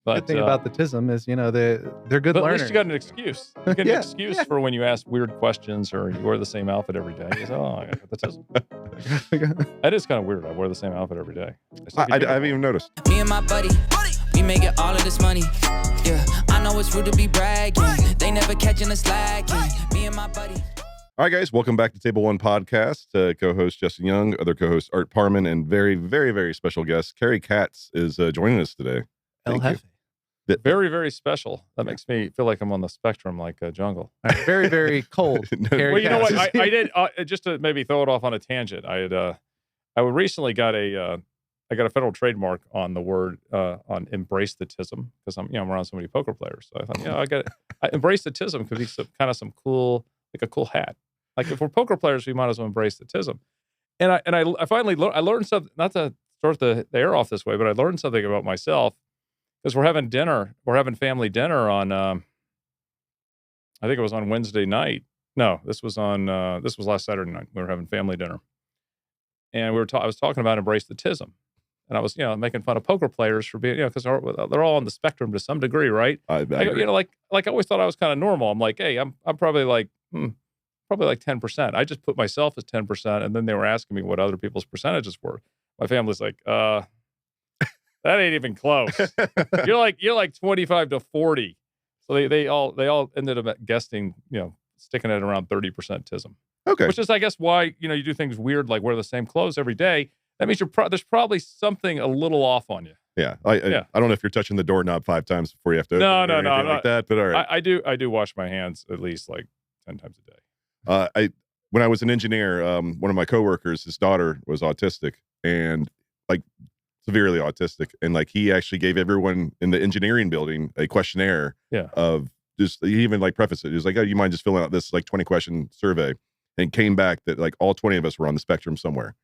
But Good thing about the Tism is, they're good but learners. at least you got an excuse. You get an Yeah, excuse yeah. for when you ask weird questions or you wear the same outfit every day. You say, "Oh, I got the Tism." That is kind of weird. I wear the same outfit every day. I haven't even noticed. Me and my buddy, we making all of this money. Yeah, I know it's rude to be bragging. They never catching us slacking. Me and my buddy. All right, guys, welcome back to Table One Podcast. Co-host Justin Young, other co-host Art Parman, and very, very, very special guest Cary Katz is joining us today. Thank you. Very, very special. That makes me feel like I'm on the spectrum, like a jungle. Very, very cold. Well, you know what? I did just to maybe throw it off on a tangent. I recently got a federal trademark on the word on embrace the Tism because I'm around so many poker players. So I thought, I embrace the Tism could be some cool, like a cool hat. Like if we're poker players, we might as well embrace the Tism. And I finally learned something. Not to start the air off this way, but I learned something about myself because we're having family dinner on. I think it was on Wednesday night. No, this was last Saturday night. We were having family dinner, and I was talking about embrace the Tism. And I was, making fun of poker players for being, because they're all on the spectrum to some degree, right? I agree. Like I always thought I was kind of normal. I'm like, hey, I'm probably like 10%. I just put myself as 10%, and then they were asking me what other people's percentages were. My family's like, that ain't even close. You're like 25 to 40. So they all ended up guessing, sticking at around 30% Tism. Okay. Which is, I guess, why you do things weird like wear the same clothes every day. That means there's probably something a little off on you. Yeah. I don't know if you're touching the doorknob 5 times before you have to open No, it or anything like that, but all right. I do wash my hands at least like 10 times a day. When I was an engineer, one of my coworkers, his daughter was autistic and like severely autistic. And like he actually gave everyone in the engineering building a questionnaire of just, he even like prefaced it. He was like, oh, you mind just filling out this like 20 question survey? And came back that like all 20 of us were on the spectrum somewhere.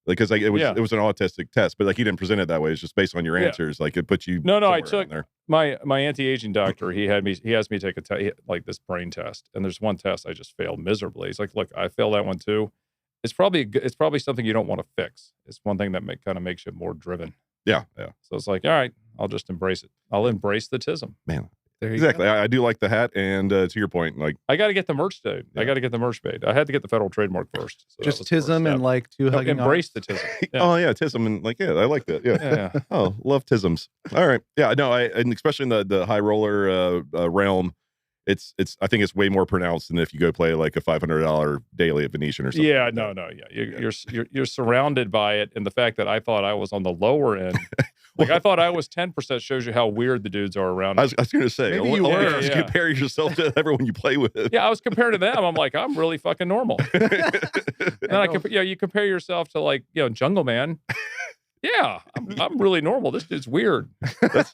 Because like it was an autistic test, but like he didn't present it that way. It's just based on your answers. Like it puts you. No. I took my anti-aging doctor. He has me take like this brain test, and there's one test I just failed miserably. He's like, look, I failed that one too. It's probably something you don't want to fix. It's one thing that kind of makes you more driven. Yeah. So it's like, all right, I'll just embrace it. I'll embrace the Tism. Man. Exactly. I do like the hat, and to your point, like I got to get the merch, dude. Yeah. I got to get the merch made. I had to get the federal trademark first. So just Tism and like two hugging embrace the Tism. Yeah. Oh yeah, Tism and like I like that. Yeah. Oh, love Tisms. All right. Yeah. No. And especially in the high roller realm, it's I think it's way more pronounced than if you go play like a $500 daily at Venetian or something. Yeah. No. Yeah. You're surrounded by it, and the fact that I thought I was on the lower end. Like I thought I was 10% shows you how weird the dudes are around. I was going to say, maybe you were. You compare yourself to everyone you play with. Yeah, I was comparing to them. I'm like, I'm really fucking normal. And you compare yourself to like, Jungle Man. Yeah, I'm really normal. This dude's weird. That's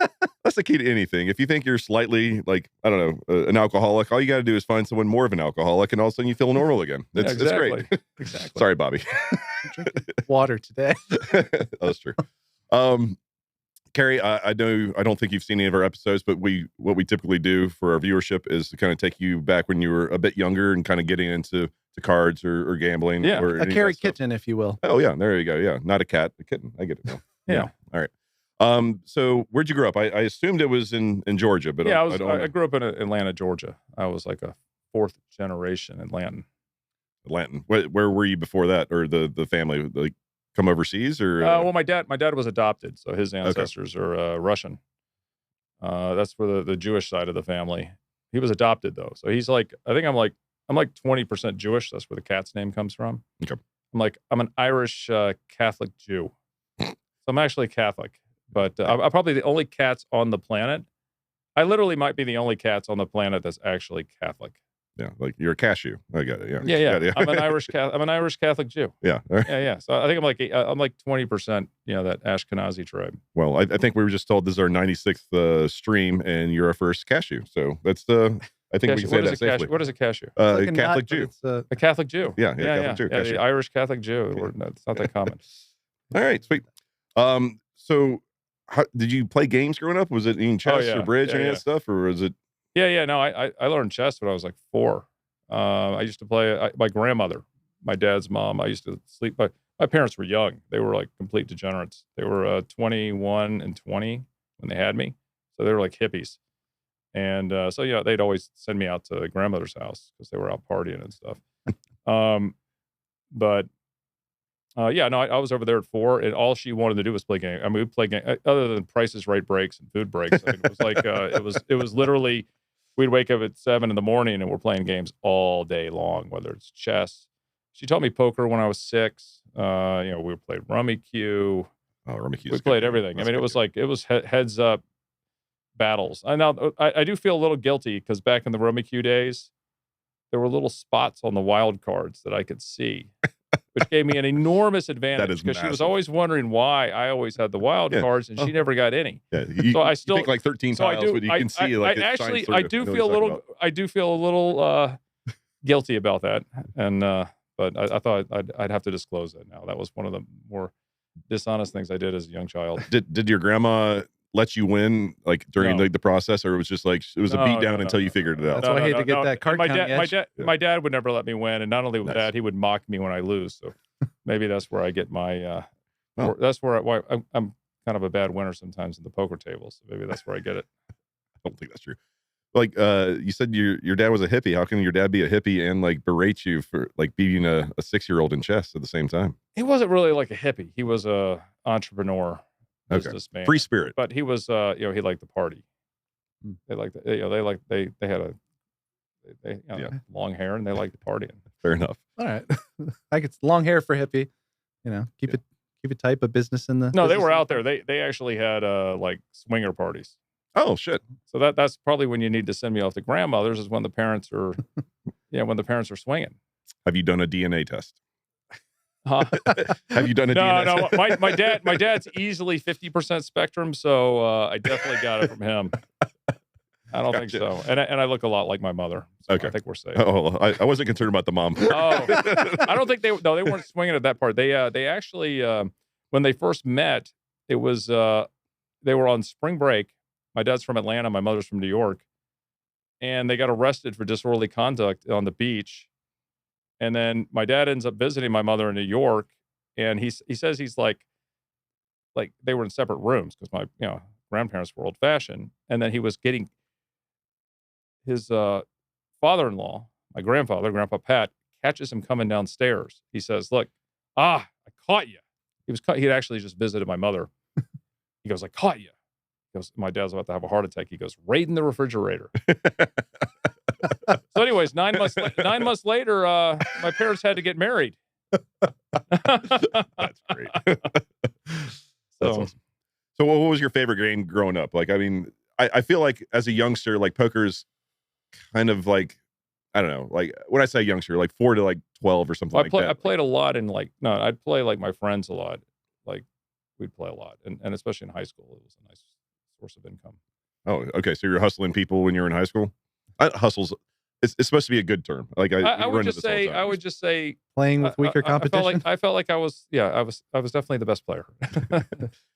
the key to anything. If you think you're slightly like, I don't know, an alcoholic, all you got to do is find someone more of an alcoholic, and all of a sudden you feel normal again. It's great. Exactly. Sorry, Bobby. I'm drinking water today. That's true. Cary, I don't think you've seen any of our episodes, but what we typically do for our viewership is to kind of take you back when you were a bit younger and kind of getting into cards or gambling. Yeah, or a Cary Kitten, if you will. Oh yeah, there you go. Yeah, not a cat, a kitten. I get it now. Yeah. All right. So where'd you grow up? I assumed it was in Georgia, but yeah, I grew up in Atlanta, Georgia. I was like a 4th generation Atlantan. Where were you before that, or the family like? Come overseas or? Well, my dad was adopted, so his ancestors are Russian. That's for the Jewish side of the family. He was adopted though, so he's like, I think I'm like 20% Jewish. That's where the Katz name comes from. Okay. I'm an Irish Catholic Jew. So I'm actually Catholic, but I'm probably the only Katz on the planet. I literally might be the only Katz on the planet that's actually Catholic. Yeah, like you're a cashew. I got it. Yeah. Yeah. I'm an Irish Catholic Jew. Yeah. Yeah. So I think I'm like 20%. That Ashkenazi tribe. Well, I think we were just told this is our 96th stream, and you're our first cashew. So that's I think cashew. We can say that safely. What is a cashew? Like a Catholic Jew. A Catholic Jew. Yeah. Catholic Jew. Yeah, the Irish Catholic Jew. Yeah. It's not that common. All right, sweet. So did you play games growing up? Was it eating chess or bridge or any of that stuff, or was it? Yeah. No, I learned chess when I was like 4. I used to play my grandmother, my dad's mom. I used to sleep. My parents were young. They were like complete degenerates. They were 21 and 20 when they had me. So they were like hippies. And so, yeah, they'd always send me out to grandmother's house because they were out partying and stuff. But yeah, no, I was over there at 4, and all she wanted to do was play game. I mean, we play game other than Prices Right breaks and food breaks. I mean, it was like it was literally we'd wake up at 7 in the morning and we're playing games all day long, whether it's chess. She taught me poker when I was 6. We played Rummy Q. Oh, Rummy Q. We played everything. I mean, it was like heads up battles. I do feel a little guilty because back in the Rummy Q days, there were little spots on the wild cards that I could see, which gave me an enormous advantage because she was always wondering why I always had the wild cards and she never got any. Yeah, so I still think like 13 tiles, but you can see like I do feel a little guilty about that, and but I thought I'd have to disclose that now. That was one of the more dishonest things I did as a young child. Did your grandma let you win like during the process, or it was just like it was a beat down until you figured it out? That's why I hate to get that card count. My dad would never let me win, and not only with that, he would mock me when I lose. So maybe that's where I get my. That's where I'm kind of a bad winner sometimes in the poker table. So maybe that's where I get it. I don't think that's true. Like you said, your dad was a hippie. How can your dad be a hippie and like berate you for like beating a 6-year-old in chess at the same time? He wasn't really like a hippie. He was a entrepreneur. Businessman. Free spirit, but he was he liked the party. They liked they had long hair and they liked the partying. Fair enough. All right. Like it's long hair for hippie, keep it tight, but business in the they were out there. They actually had like swinger parties. Oh shit. So that's probably when you need to send me off to grandmother's is when the parents are when the parents are swinging. Have you done a DNA test? Huh? Have you done a DNA test? No. My dad's easily 50% spectrum, so I definitely got it from him. I don't think so. And I look a lot like my mother. So okay. I think we're safe. Oh, I wasn't concerned about the mom part. I don't think they weren't swinging at that part. They actually when they first met, it was they were on spring break. My dad's from Atlanta, my mother's from New York, and they got arrested for disorderly conduct on the beach. And then my dad ends up visiting my mother in New York, and he says he's like they were in separate rooms because my grandparents were old fashioned, and then he was getting his father-in-law, my Grandpa Pat, catches him coming downstairs. He says, "Look, I caught you." He had actually just visited my mother. He goes, "I caught you." He goes, "My dad's about to have a heart attack." He goes, "Right in the refrigerator." So anyways, 9 months later, my parents had to get married. That's great. That's awesome. So what was your favorite game growing up? Like, I mean, I feel like as a youngster, like poker's kind of like, I don't know, like when I say youngster, like 4 to like 12 or something that. I played a lot in I'd play like my friends a lot. Like we'd play a lot. And especially in high school, it was a nice source of income. Oh, okay. So you're hustling people when you're in high school? Hustles. It's supposed to be a good term. Like I would just say playing with weaker competition. I felt like I was definitely the best player.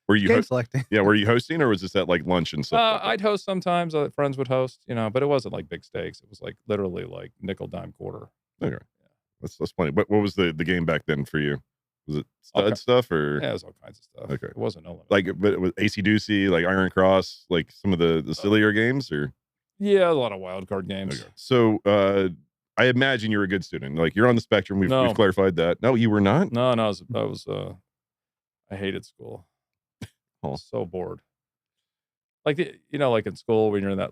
Were you game selecting? Yeah, were you hosting or was this at like lunch and stuff? I'd host sometimes. Friends would host, but it wasn't like big stakes. It was like literally like nickel, dime, quarter. Okay, yeah. That's plenty. But what was the game back then for you? Was it stud stuff or? Yeah, it was all kinds of stuff. Okay, it wasn't no limit. Like, but it was AC Deucey, like Iron Cross, like some of the sillier games, or? Yeah, a lot of wild card games. Okay. So I imagine you're a good student. Like you're on the spectrum. We've clarified that. No, you were not. No, I hated school. I was so bored. Like like in school when you're in that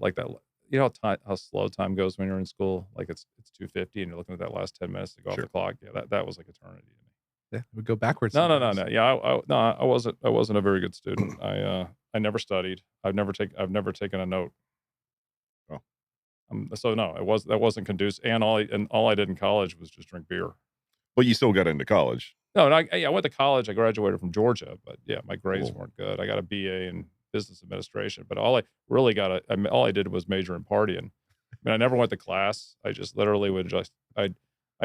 how slow time goes when you're in school. Like it's 2:50 and you're looking at that last 10 minutes to go off the clock. Yeah, that was like eternity to me. Yeah, it would go backwards. No. Yeah, I wasn't a very good student. I never studied. I've never taken a note. So no, that wasn't conducive. And all I did in college was just drink beer. Well, you still got into college. No, and I went to college. I graduated from Georgia, but yeah, my grades weren't good. I got a BA in business administration, but all I did was major in partying. I mean, I never went to class. I just literally would I'd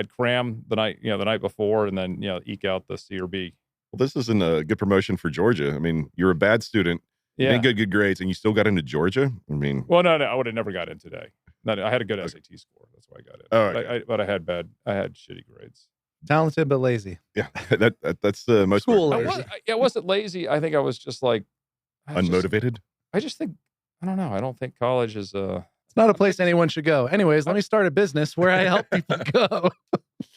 cram the night before and then eke out the C or B. Well, this isn't a good promotion for Georgia. I mean, you're a bad student. Yeah. You didn't get good grades, and you still got into Georgia. I mean, well, no, I would have never got in today. No, I had a good SAT score. That's why I got in. Oh, okay. But I had shitty grades. Talented but lazy. Yeah, that's the most cool. I wasn't lazy. I think I was just like unmotivated. I just think I don't know. I don't think college is It's not a place anyone should go. Anyways, let me start a business where I help people go.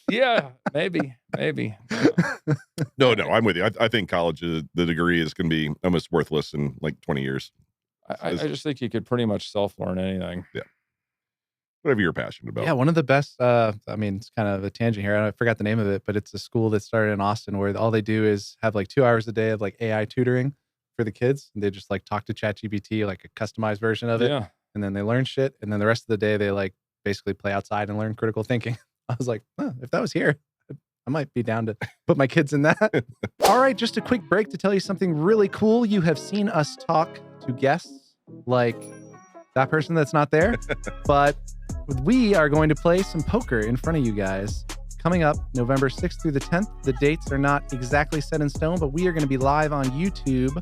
Yeah, maybe. No, I'm with you. I think college, the degree is going to be almost worthless in like 20 years. I just think you could pretty much self-learn anything. Yeah. Whatever you're passionate about. Yeah, one of the best, I mean, it's kind of a tangent here. I forgot the name of it, but it's a school that started in Austin where all they do is have like 2 hours a day of like AI tutoring for the kids. And they just like talk to ChatGPT, like a customized version of it. Yeah. And then they learn shit. And then the rest of the day, they like basically play outside and learn critical thinking. I was like, if that was here, I might be down to put my kids in that. All right, just a quick break to tell you something really cool. You have seen us talk to guests like that person that's not there, but we are going to play some poker in front of you guys. Coming up November 6th through the 10th. The dates are not exactly set in stone, but we are going to be live on YouTube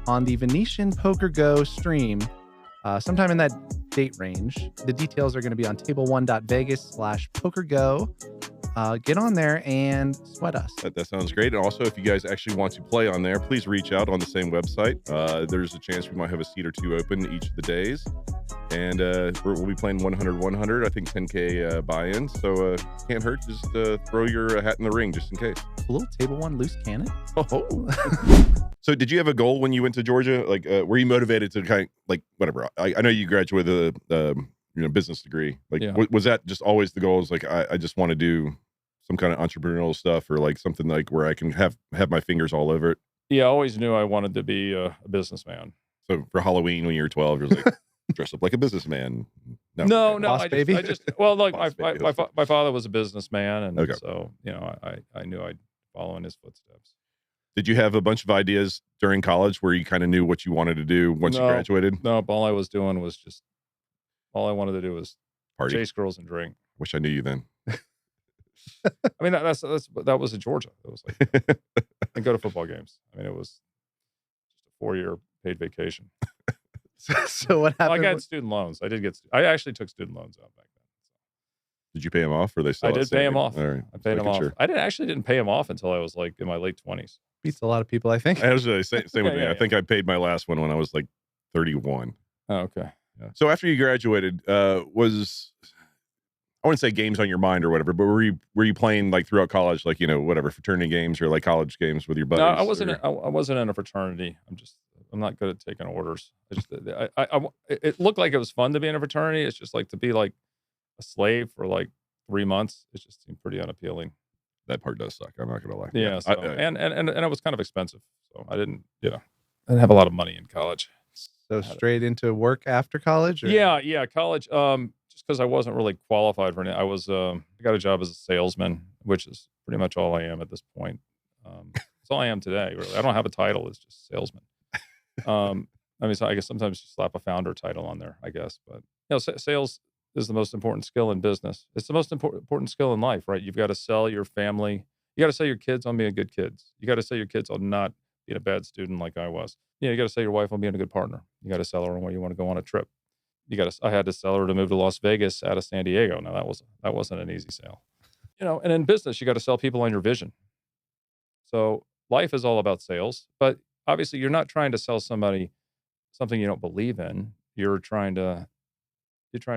on the Venetian PokerGO stream sometime in that date range. The details are going to be on table1.vegas/PokerGo. Get on there and sweat us. That sounds great. And also, if you guys actually want to play on there, please reach out on the same website. There's a chance we might have a seat or two open each of the days. And we'll be playing 100, I think 10K buy-in. So can't hurt. Just throw your hat in the ring just in case. A little table one loose cannon. Oh. So did you have a goal when you went to Georgia? Like, were you motivated to kind of like, whatever? I know you graduated with a business degree. Like, Yeah. Was that just always the goal? Is like, I just want to do some kind of entrepreneurial stuff or like something like where I can have my fingers all over it? Yeah, I always knew I wanted to be a businessman. So for Halloween when you were 12, you're like, dress up like a businessman. No, Boss I baby? just well, look, Boss baby. my father was a businessman, and Okay. so I knew I'd follow in his footsteps. Did you have a bunch of ideas during college where you kind of knew what you wanted to do once you No. graduated? No, all I was doing was just all I wanted to do was Party. chase girls and drink. Wish I knew you then. I mean, that was in Georgia. It was like and go to football games. I mean, it was just a 4-year paid vacation. So what Well, I happened? got student loans. I actually took student loans out back then. Did you pay them off or they still I did pay them off. All right. I paid them Making off. sure. I didn't pay them off until I was like in my late 20s. Beats a lot of people, I think. I was same with me. Yeah. I think I paid my last one when I was like 31. Oh, okay. Yeah. So after you graduated, was I wouldn't say games on your mind or whatever, but were you playing like throughout college, like whatever fraternity games or like college games with your buddies? No, I wasn't. or- I wasn't in a fraternity. I'm not good at taking orders. It looked like it was fun to be in a fraternity. It's just like to be like a slave for like 3 months. It just seemed pretty unappealing. That part does suck. I'm not gonna lie. Yeah. So, I- and it was kind of expensive. So I didn't have a lot of money in college. So straight into work after college? Or? Yeah. College. Just because I wasn't really qualified for it. I got a job as a salesman, which is pretty much all I am at this point. It's all I am today. Really, I don't have a title. It's just salesman. I mean, so I guess sometimes you slap a founder title on there. I guess, but sales is the most important skill in business. It's the most important skill in life, right? You've got to sell your family. You got to sell your kids on being good kids. You got to sell your kids on not being a bad student like I was. You got to sell your wife on being a good partner. You got to sell her on where you want to go on a trip. I had to sell her to move to Las Vegas out of San Diego. Now that wasn't an easy sale. And in business, you got to sell people on your vision. So life is all about sales, but obviously you're not trying to sell somebody something you don't believe in. You're trying to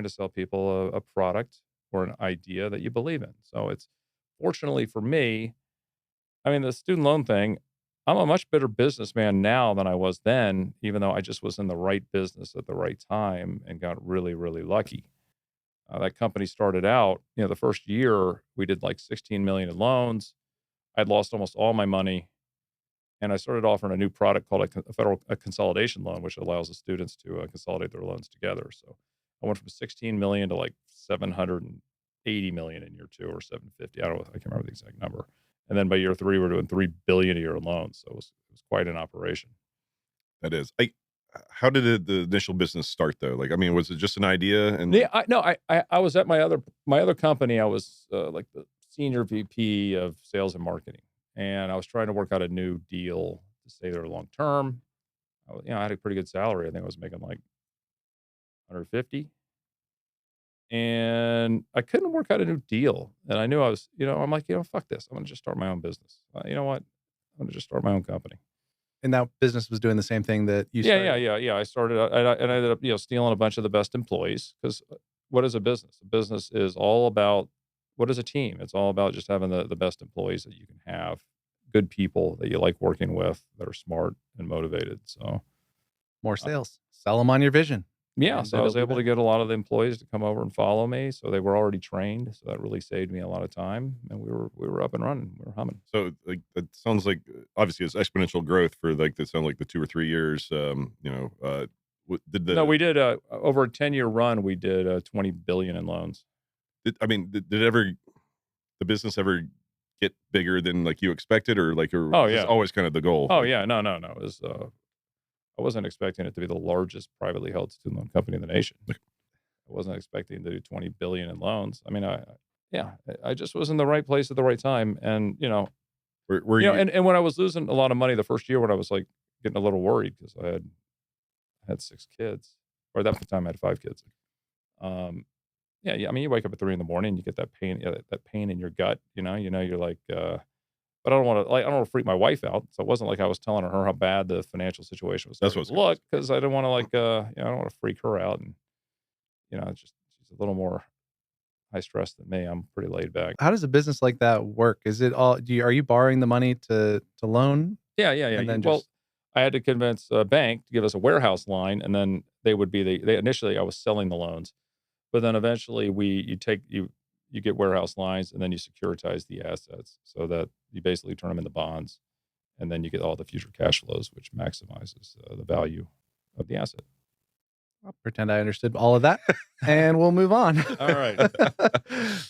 sell people a product or an idea that you believe in. So it's fortunately for me, I mean, the student loan thing, I'm a much better businessman now than I was then, even though I just was in the right business at the right time and got really, really lucky. That company started out, the first year we did like 16 million in loans. I'd lost almost all my money. And I started offering a new product called a consolidation loan, which allows the students to consolidate their loans together. So I went from 16 million to like 780 million in year 2 or 750. I can't remember the exact number. And then by year 3, we're doing 3 billion a year in loans. So it was quite an operation. That is. How did the initial business start though? Like, I mean, was it just an idea? And Yeah, I was at my other company. I was like the senior VP of sales and marketing, and I was trying to work out a new deal to stay there long term. I had a pretty good salary. I think I was making like 150, and I couldn't work out a new deal. And I knew I was, I'm like, fuck this. I'm gonna just start my own business. You know what? I'm gonna just start my own company. and that business was doing the same thing that you started? Yeah. I started out, and I ended up, stealing a bunch of the best employees, because what is a business? A business is all about, what is a team? It's all about just having the best employees that you can have, good people that you like working with, that are smart and motivated. So More sales. Sell them on your vision. yeah, And so I was it'll be able to get a lot of the employees to come over and follow me. So they were already trained. So that really saved me a lot of time, and we were up and running. We were humming. So like that sounds like obviously it's exponential growth for like that sound like the 2 or 3 years. Did the No, we did over a 10-year run. We did 20 billion in loans. did the business ever get bigger than like you expected, or like or Oh, was this yeah. always kind of the goal? Oh yeah, no. It was. I wasn't expecting it to be the largest privately held student loan company in the nation. I wasn't expecting to do 20 billion in loans. I mean, I just was in the right place at the right time, and Were you and when I was losing a lot of money the first year, when I was like getting a little worried, because I had 6 kids, or at the time I had 5 kids. Yeah. I mean, you wake up at 3 a.m, you get that pain, that pain in your gut. You're like, but I don't want to freak my wife out. So it wasn't like I was telling her how bad the financial situation was. That's what's look, because I didn't want to I don't want to freak her out, and it's just she's a little more high stress than me. I'm pretty laid back. How does a business like that work? Is it all? Are you borrowing the money to loan? Yeah. And then Well, I had to convince a bank to give us a warehouse line, and then they would be they initially I was selling the loans, but then eventually you get warehouse lines, and then you securitize the assets so that you basically turn them into bonds, and then you get all the future cash flows, which maximizes the value of the asset. I'll pretend I understood all of that, and we'll move on. All right. All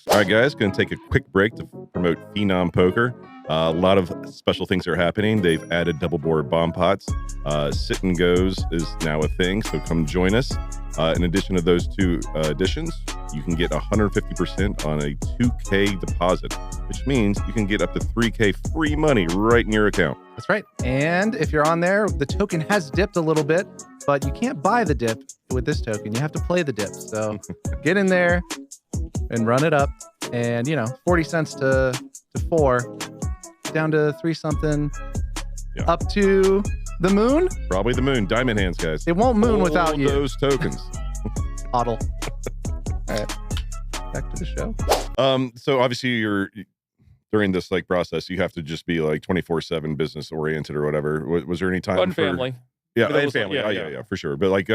right, guys, going to take a quick break to promote Phenom Poker. A lot of special things are happening. They've added double board bomb pots. Sit and Goes is now a thing, so come join us. In addition to those 2 additions, you can get 150% on a 2K deposit, which means you can get up to 3K free money right in your account. That's right. And if you're on there, the token has dipped a little bit, but you can't buy the dip with this token. You have to play the dip. So get in there and run it up. And, 40 cents to 4, down to 3 something, up to the moon. Probably the moon. Diamond hands, guys. It won't moon without you. Those tokens. Huddle. All right. Back to the show. So obviously you're during this like process, you have to just be like 24/7 business oriented or whatever. Was there any time Fun for family? Yeah, That and was- family. yeah, Yeah, for sure. But like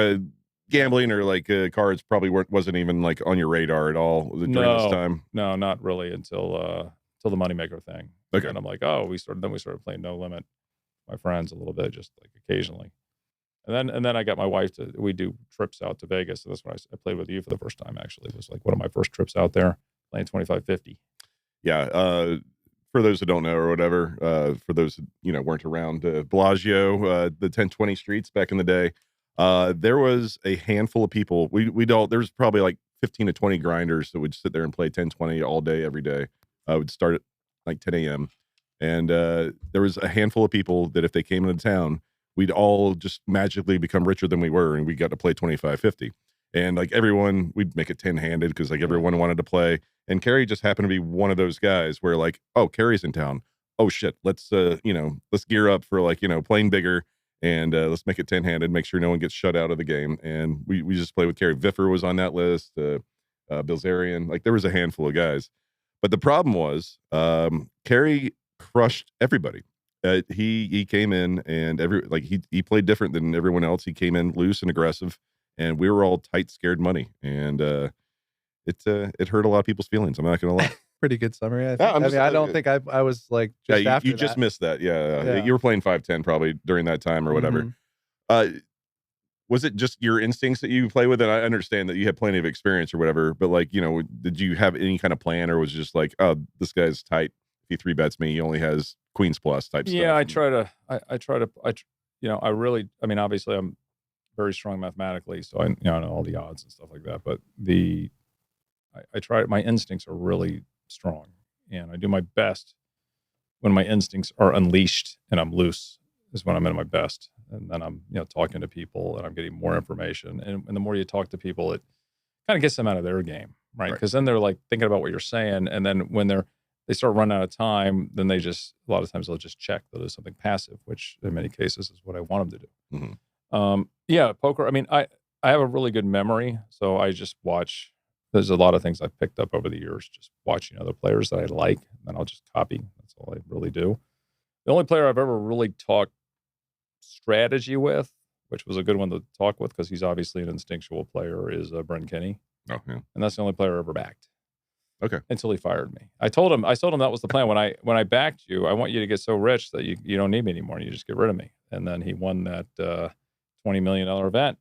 gambling or like cards probably wasn't even like on your radar at all during this time. No, not really until the moneymaker thing. Okay. And I'm like, we started playing No Limit, my friends, a little bit, just like occasionally. And then I got my wife we do trips out to Vegas. And that's when I played with you for the first time, actually. It was like one of my first trips out there, playing 25-50. Yeah. For those who don't know or whatever, for those who, weren't around Bellagio, the 1020 streets back in the day, there was a handful of people. There was probably like 15 to 20 grinders that would sit there and play 1020 all day, every day. Would start at like 10 a.m. And there was a handful of people that if they came into town, we'd all just magically become richer than we were, and we got to play 25-50. And like everyone, we'd make it 10-handed because like everyone wanted to play. And Cary just happened to be one of those guys where like, oh, Cary's in town. Oh shit, let's let's gear up for like playing bigger, and let's make it 10-handed. Make sure no one gets shut out of the game. And we just play with Cary. Viffer was on that list. Bilzerian, like there was a handful of guys. But the problem was Cary crushed everybody. He came in and he played different than everyone else. He came in loose and aggressive, and we were all tight, scared money, and it hurt a lot of people's feelings. I'm not gonna lie. Pretty good summary. I think. Yeah, I don't think I was like just yeah, after you just missed that. Yeah, you were playing 5-10 probably during that time or whatever. Mhm. Was it just your instincts that you play with? And I understand that you had plenty of experience or whatever, but like did you have any kind of plan, or was it just like, oh, this guy's tight? If he 3-bets me, he only has queens plus type stuff. Yeah, I mean, obviously I'm very strong mathematically, so I know all the odds and stuff like that. But I try. My instincts are really strong, and I do my best when my instincts are unleashed and I'm loose. Is when I'm in my best, and then I'm talking to people and I'm getting more information. And the more you talk to people, it kind of gets them out of their game, right? Because then they're like thinking about what you're saying, and then when they're they start running out of time, then a lot of times they'll just check. They'll do something passive, which in many cases is what I want them to do. Yeah, poker. I mean, I have a really good memory, so I just watch. There's a lot of things I've picked up over the years, just watching other players that I like, and then I'll just copy. That's all I really do. The only player I've ever really talked strategy with, which was a good one to talk with because he's obviously an instinctual player, is Bryn Kenney. Oh, yeah. And that's the only player I ever backed. Okay. Until he fired me. I told him that was the plan. When I backed you, I want you to get so rich that you don't need me anymore. You just get rid of me. And then he won that $20 million event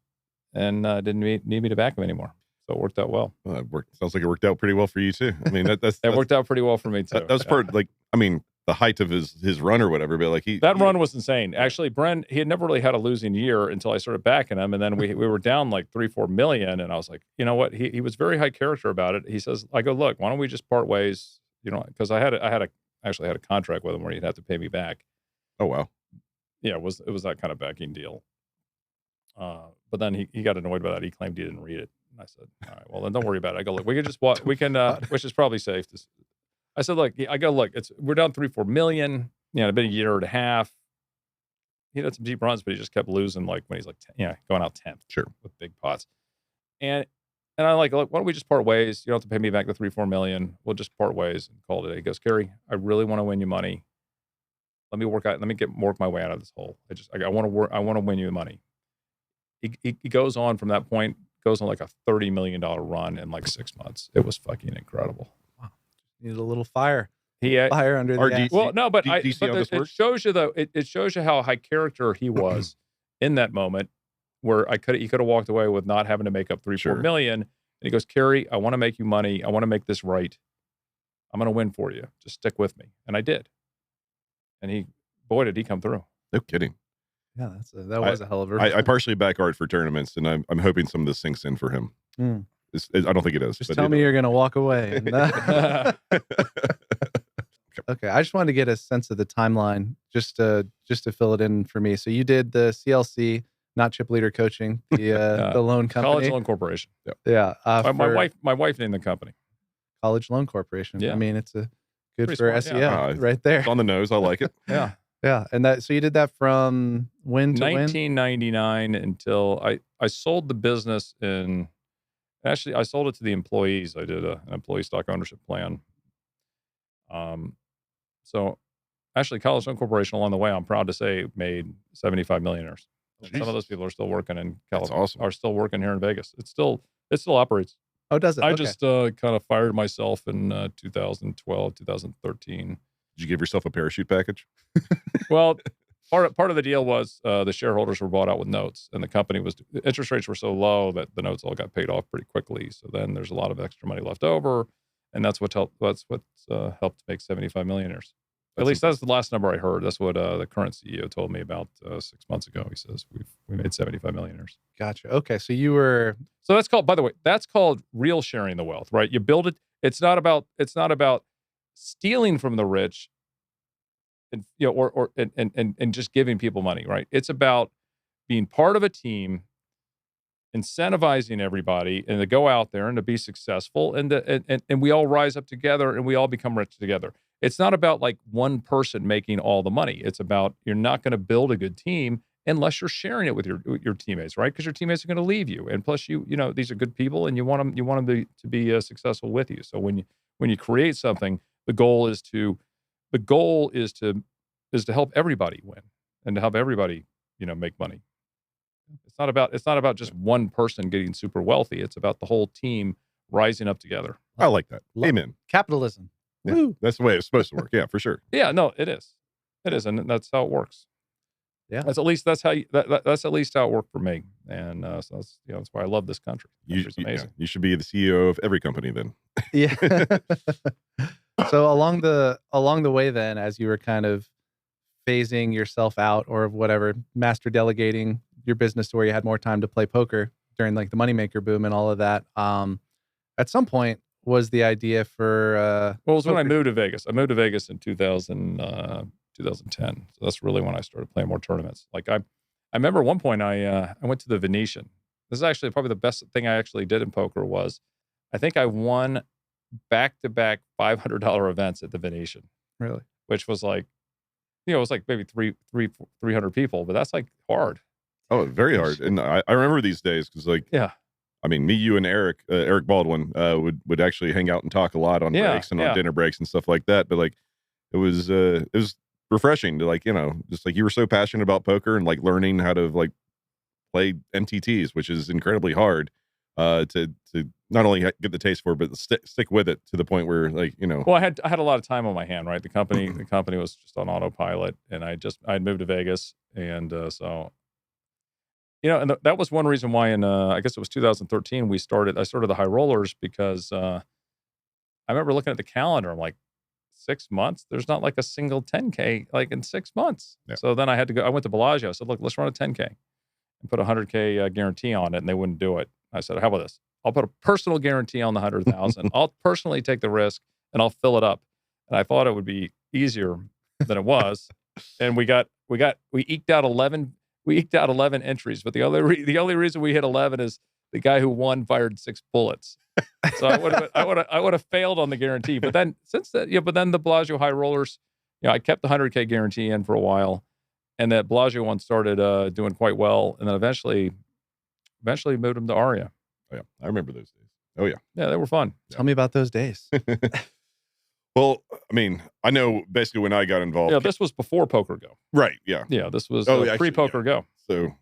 and didn't need me to back him anymore. So it worked out well. Sounds like it worked out pretty well for you too. I mean, that's it worked out pretty well for me too. That was part, like, I mean, the height of his run or whatever, but like that run was insane. Actually, Brynn, he had never really had a losing year until I started backing him, and then we were down like 3-4 million, and I was like, you know what? He was very high character about it. He says, I go, look, why don't we just part ways? You know, because I actually had a contract with him where he'd have to pay me back. Oh wow. Yeah, it was that kind of backing deal. But then he got annoyed by that. He claimed he didn't read it. And I said, all right, well then don't worry about it. I go, look, we can just we can which is probably safe. I said, look, we're down 3-4 million. You know, it's been a year and a half. He had some deep runs, but he just kept losing like when he's like, going out 10th. Sure. With big pots. And I'm like, look, why don't we just part ways? You don't have to pay me back the 3-4 million. We'll just part ways and call it a day. He goes, Cary, I really want to win you money. Let me work my way out of this hole. I want to win you money. He goes on from that point, goes on like a $30 million run in like 6 months. It was fucking incredible. Wow. Needed a little fire. Fire under the ass. Well, no, but it shows you though. It shows you how high character he was in that moment, where he could have walked away with not having to make up 3-4 million. And he goes, Cary, I want to make you money. I want to make this right. I'm going to win for you. Just stick with me, and I did. And boy, did he come through. No kidding. Yeah, that was a hell of a. I partially back Art for tournaments, and I'm hoping some of this sinks in for him. I don't think it does. Just tell me you're going to walk away. Okay, I just wanted to get a sense of the timeline, just to fill it in for me. So you did the CLC, not chip leader coaching, the loan company, College Loan Corporation. Yeah. My wife named the company College Loan Corporation. Yeah. I mean, it's a good Pretty for smart, SEO right there. It's on the nose. I like it. Yeah. Yeah, and so you did that from when to 1999 until I sold the business I sold it to the employees. I did an employee stock ownership plan. So actually College Loan Corporation along the way, I'm proud to say, made 75 millionaires. Jeez. Some of those people are still working in California. Awesome. Are still working here in Vegas. It still operates. Oh, does it? I just kind of fired myself in 2012, 2013. Did you give yourself a parachute package? Well, part of the deal was the shareholders were bought out with notes, and the company interest rates were so low that the notes all got paid off pretty quickly. So then there's a lot of extra money left over, and that's what's helped make 75 millionaires. At least that's the last number I heard. That's what the current CEO told me about 6 months ago. He says we made 75 millionaires. Gotcha. Okay, so you were. So that's called, by the way, that's called real sharing the wealth, right? You build it. It's not about stealing from the rich, and and just giving people money, right? It's about being part of a team, incentivizing everybody, and to go out there and to be successful, and we all rise up together and we all become rich together. It's not about like one person making all the money. It's about, you're not going to build a good team unless you're sharing it with your teammates, right? Because your teammates are going to leave you, and plus these are good people, and you want them to be successful with you. So when you create something, the goal is to help everybody win and to help everybody make money. It's not about just one person getting super wealthy. It's about the whole team rising up together. I like that. Amen. Capitalism. Yeah, Woo. that's the way it's supposed to work. Yeah, for sure. Yeah, no, it is, and that's how it works. Yeah, that's at least how it worked for me, and so that's why I love this country. It's amazing. You should be the CEO of every company then. Yeah. So along the way, then, as you were kind of phasing yourself out or whatever, master delegating your business to where you had more time to play poker during like the moneymaker boom and all of that, at some point was the idea for it was when I moved to Vegas. I moved to Vegas in 2010. So that's really when I started playing more tournaments. Like I remember at one point I went to the Venetian. This is actually probably the best thing I actually did in poker. Was I think I won back-to-back $500 events at the Venetian, Really? which was like, it was like maybe 300 people, but that's like hard. Oh, very hard. And I remember these days because, like, Yeah. I mean, me, you, and Eric Baldwin would actually hang out and talk a lot on breaks and on dinner breaks and stuff like that. But like, it was refreshing to, like, just like you were so passionate about poker and like learning how to like play MTTs, which is incredibly hard to not only get the taste for it, but stick with it to the point where, like, Well, I had a lot of time on my hand, right? The company was just on autopilot, and I'd moved to Vegas, and so. And that was one reason why in, I guess it was 2013, I started the High Rollers because I remember looking at the calendar. I'm like, 6 months? There's not like a single 10K like in 6 months. Yeah. So then I went to Bellagio. I said, look, let's run a 10K and put a 100K guarantee on it. And they wouldn't do it. I said, how about this? I'll put a personal guarantee on the 100,000. I'll personally take the risk and I'll fill it up. And I thought it would be easier than it was. And we eked out 11. We eked out 11 entries, but the only reason we hit 11 is the guy who won fired 6 bullets. So I would have failed on the guarantee. But then then the Bellagio High Rollers, I kept the 100K guarantee in for a while, and that Bellagio one started doing quite well, and then eventually moved them to Aria. Oh yeah, I remember those days. Oh yeah, yeah, they were fun. Tell me about those days. Well, I mean, I know basically when I got involved. Yeah, this was before PokerGO. Right. Yeah. Yeah, this was pre-PokerGo. Yeah. So,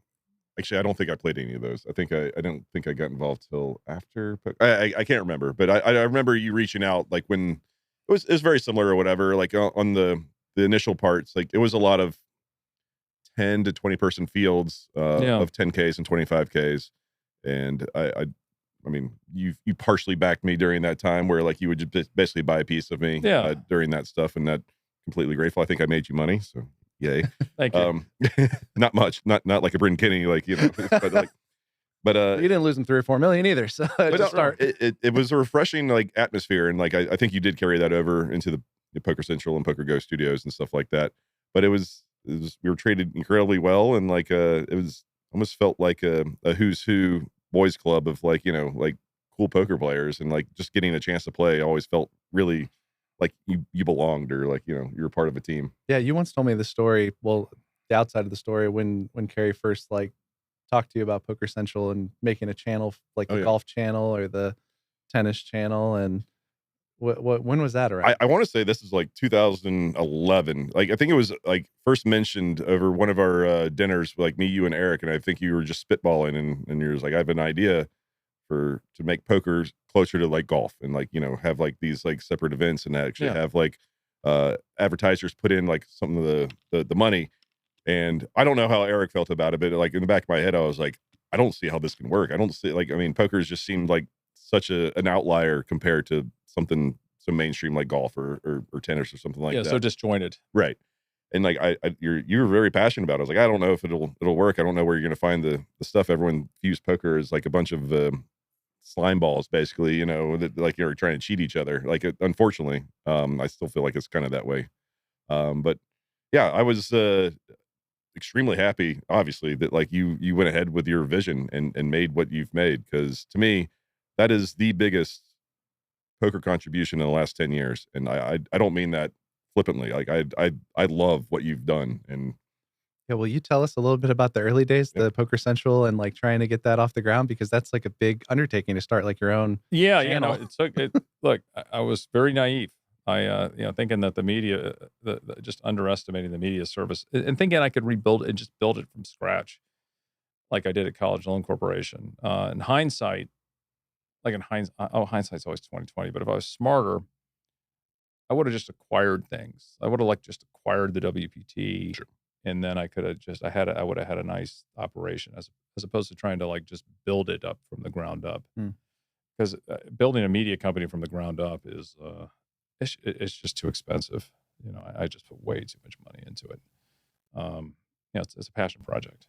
actually, I don't think I played any of those. I don't think I got involved till after. I can't remember, but I remember you reaching out like when it was very similar or whatever. Like on the initial parts, like it was a lot of 10 to 20 person fields of 10Ks and 25Ks, and I mean, you partially backed me during that time where like you would just basically buy a piece of me during that stuff, and that completely grateful. I think I made you money, so yay. Thank you. Not much, not like a Bryn Kenney, like but you didn't lose them 3 or 4 million either. So it was a refreshing like atmosphere, and like I think you did carry that over into the Poker Central and PokerGo studios and stuff like that. But it was we were treated incredibly well, and like it was almost felt like a who's who boys club of like like cool poker players, and like just getting a chance to play always felt really like you belonged, or like you were part of a team. Yeah, you once told me the story, well, the outside of the story, when Cary first like talked to you about Poker Central and making a channel like the golf channel or the tennis channel, and when was that around? I want to say this is like 2011. Like I think it was like first mentioned over one of our dinners, like me, you, and Eric, and I think you were just spitballing, and you're just like, I have an idea to make poker closer to like golf, and like have like these like separate events, and actually have like advertisers put in like some of the money. And I don't know how Eric felt about it, but like in the back of my head, I was like, I don't see how this can work. I don't see, like, I mean, poker's just seemed like such an outlier compared to something so mainstream like golf or tennis or something like that. Yeah, so disjointed. Right. And like you're very passionate about it. I was like, I don't know if it'll work. I don't know where you're gonna find the stuff. Everyone views poker as like a bunch of slime balls, basically, that like you're trying to cheat each other. Like unfortunately, I still feel like it's kind of that way. But yeah, I was extremely happy, obviously, that like you went ahead with your vision and made what you've made, because to me that is the biggest poker contribution in the last 10 years, and I don't mean that flippantly. Like I love what you've done. And yeah, will you tell us a little bit about the early days, the Poker Central, and like trying to get that off the ground, because that's like a big undertaking to start like your own channel. Look, I was very naive. I thinking that the media, just underestimating the media service, and thinking I could rebuild it and just build it from scratch, like I did at College Loan Corporation. In hindsight, hindsight's always 20/20. But if I was smarter, I would have just acquired things. I would have just acquired the WPT, and then I would have had a nice operation as opposed to trying to like just build it up from the ground up. Because building a media company from the ground up is it's just too expensive. I just put way too much money into it. It's a passion project.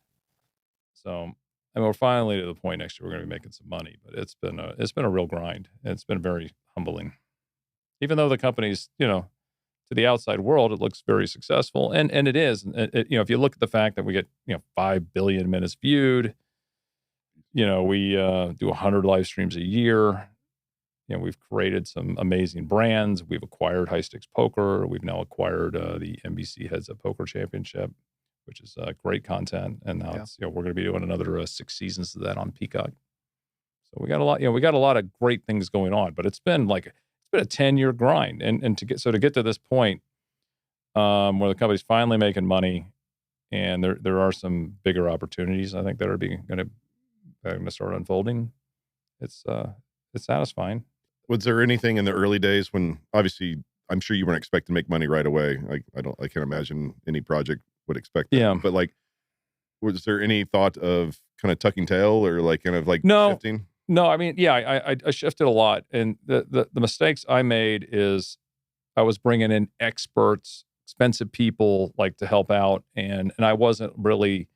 So, and we're finally to the point next year we're going to be making some money, but it's been a real grind. It's been very humbling. Even though the company's, to the outside world, it looks very successful, and it is. And if you look at the fact that we get 5 billion minutes viewed, we do 100 live streams a year. we've created some amazing brands. We've acquired High Stakes Poker. We've now acquired the NBC Heads Up Poker Championship, which is great content. And now it's, we're going to be doing another 6 seasons of that on Peacock. So we got a lot, we got a lot of great things going on, but it's been a 10-year grind. And to get to this point where the company's finally making money, and there are some bigger opportunities, I think, that are going to start unfolding. It's satisfying. Was there anything in the early days when, obviously, I'm sure you weren't expecting to make money right away? I can't imagine any project would expect that. Yeah. But was there any thought of kind of tucking tail or shifting? No, I mean, I shifted a lot. And the mistakes I made is I was bringing in experts, expensive people to help out. And I wasn't very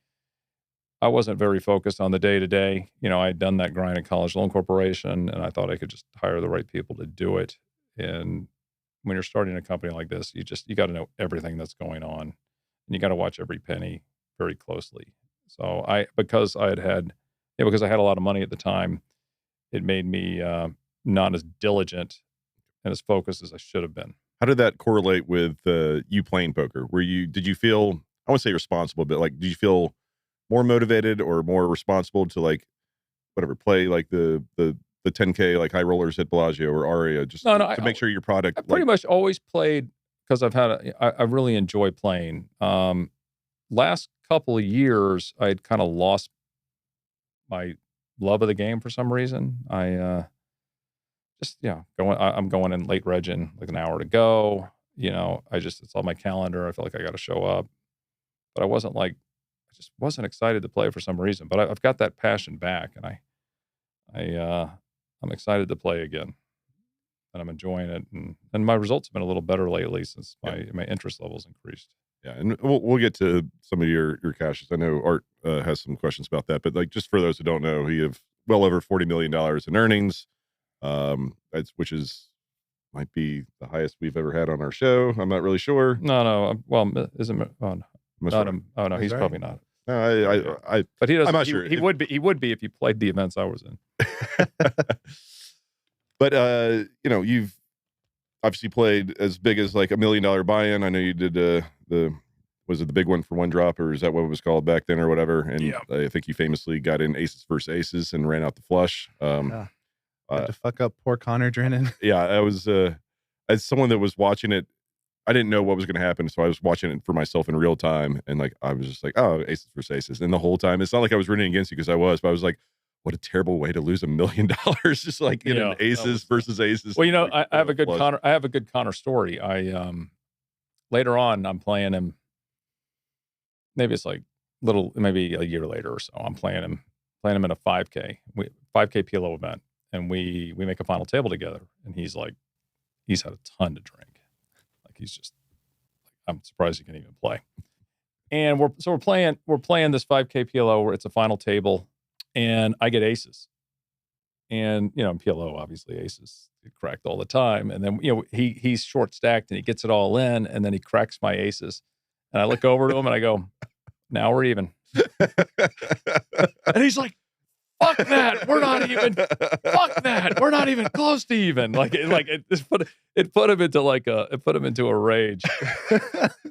focused on the day-to-day. I had done that grind at College Loan Corporation, and I thought I could just hire the right people to do it. And when you're starting a company like this, you got to know everything that's going on, and you got to watch every penny very closely. So because I had a lot of money at the time, it made me not as diligent and as focused as I should have been. How did that correlate with you playing poker? Did you feel, I won't say responsible, but did you feel more motivated or more responsible to play the 10K high rollers at Bellagio or Aria to make sure your product? I pretty much always played because I really enjoy playing. Last couple of years, I'd kind of lost my love of the game for some reason. I'm going in late regin, an hour to go. It's on my calendar. I feel like I got to show up, but I just wasn't excited to play for some reason. But I've got that passion back, and I'm excited to play again, and I'm enjoying it. And my results have been a little better lately since my interest levels increased. Yeah, and we'll get to some of your caches. I know Art has some questions about that, but just for those who don't know, he have well over $40 million in earnings, which might be the highest we've ever had on our show. I'm not really sure. No. Well, isn't oh no, he's probably not. No, but he doesn't. I'm not sure. He would be. He would be if he played the events I was in. But you've obviously played as big as $1 million buy-in. I know you did was it the big one for one drop, or is that what it was called back then or whatever? And I think you famously got in aces versus aces and ran out the flush. Had to fuck up poor Connor Drennan. Yeah, I was as someone that was watching it, I didn't know what was going to happen, so I was watching it for myself in real time, and I was just oh, aces versus aces, and the whole time it's not like I was rooting against you because I was, but I was what a terrible way to lose $1 million, just in an aces versus aces. Well, I have a good Connor. I have a good Connor story. I later on, I'm playing him. Maybe it's maybe a year later or so. I'm playing him in a 5K PLO event, and we make a final table together. And he's had a ton to drink. He's just, I'm surprised he can even play. And we're playing this 5K PLO where it's a final table, and I get aces. And in PLO, obviously aces get cracked all the time. And then he's short stacked and he gets it all in, and then he cracks my aces. And I look over to him and I go, now we're even. And he's like, fuck that. We're not even. Fuck that. We're not even close to even. It put him into a rage.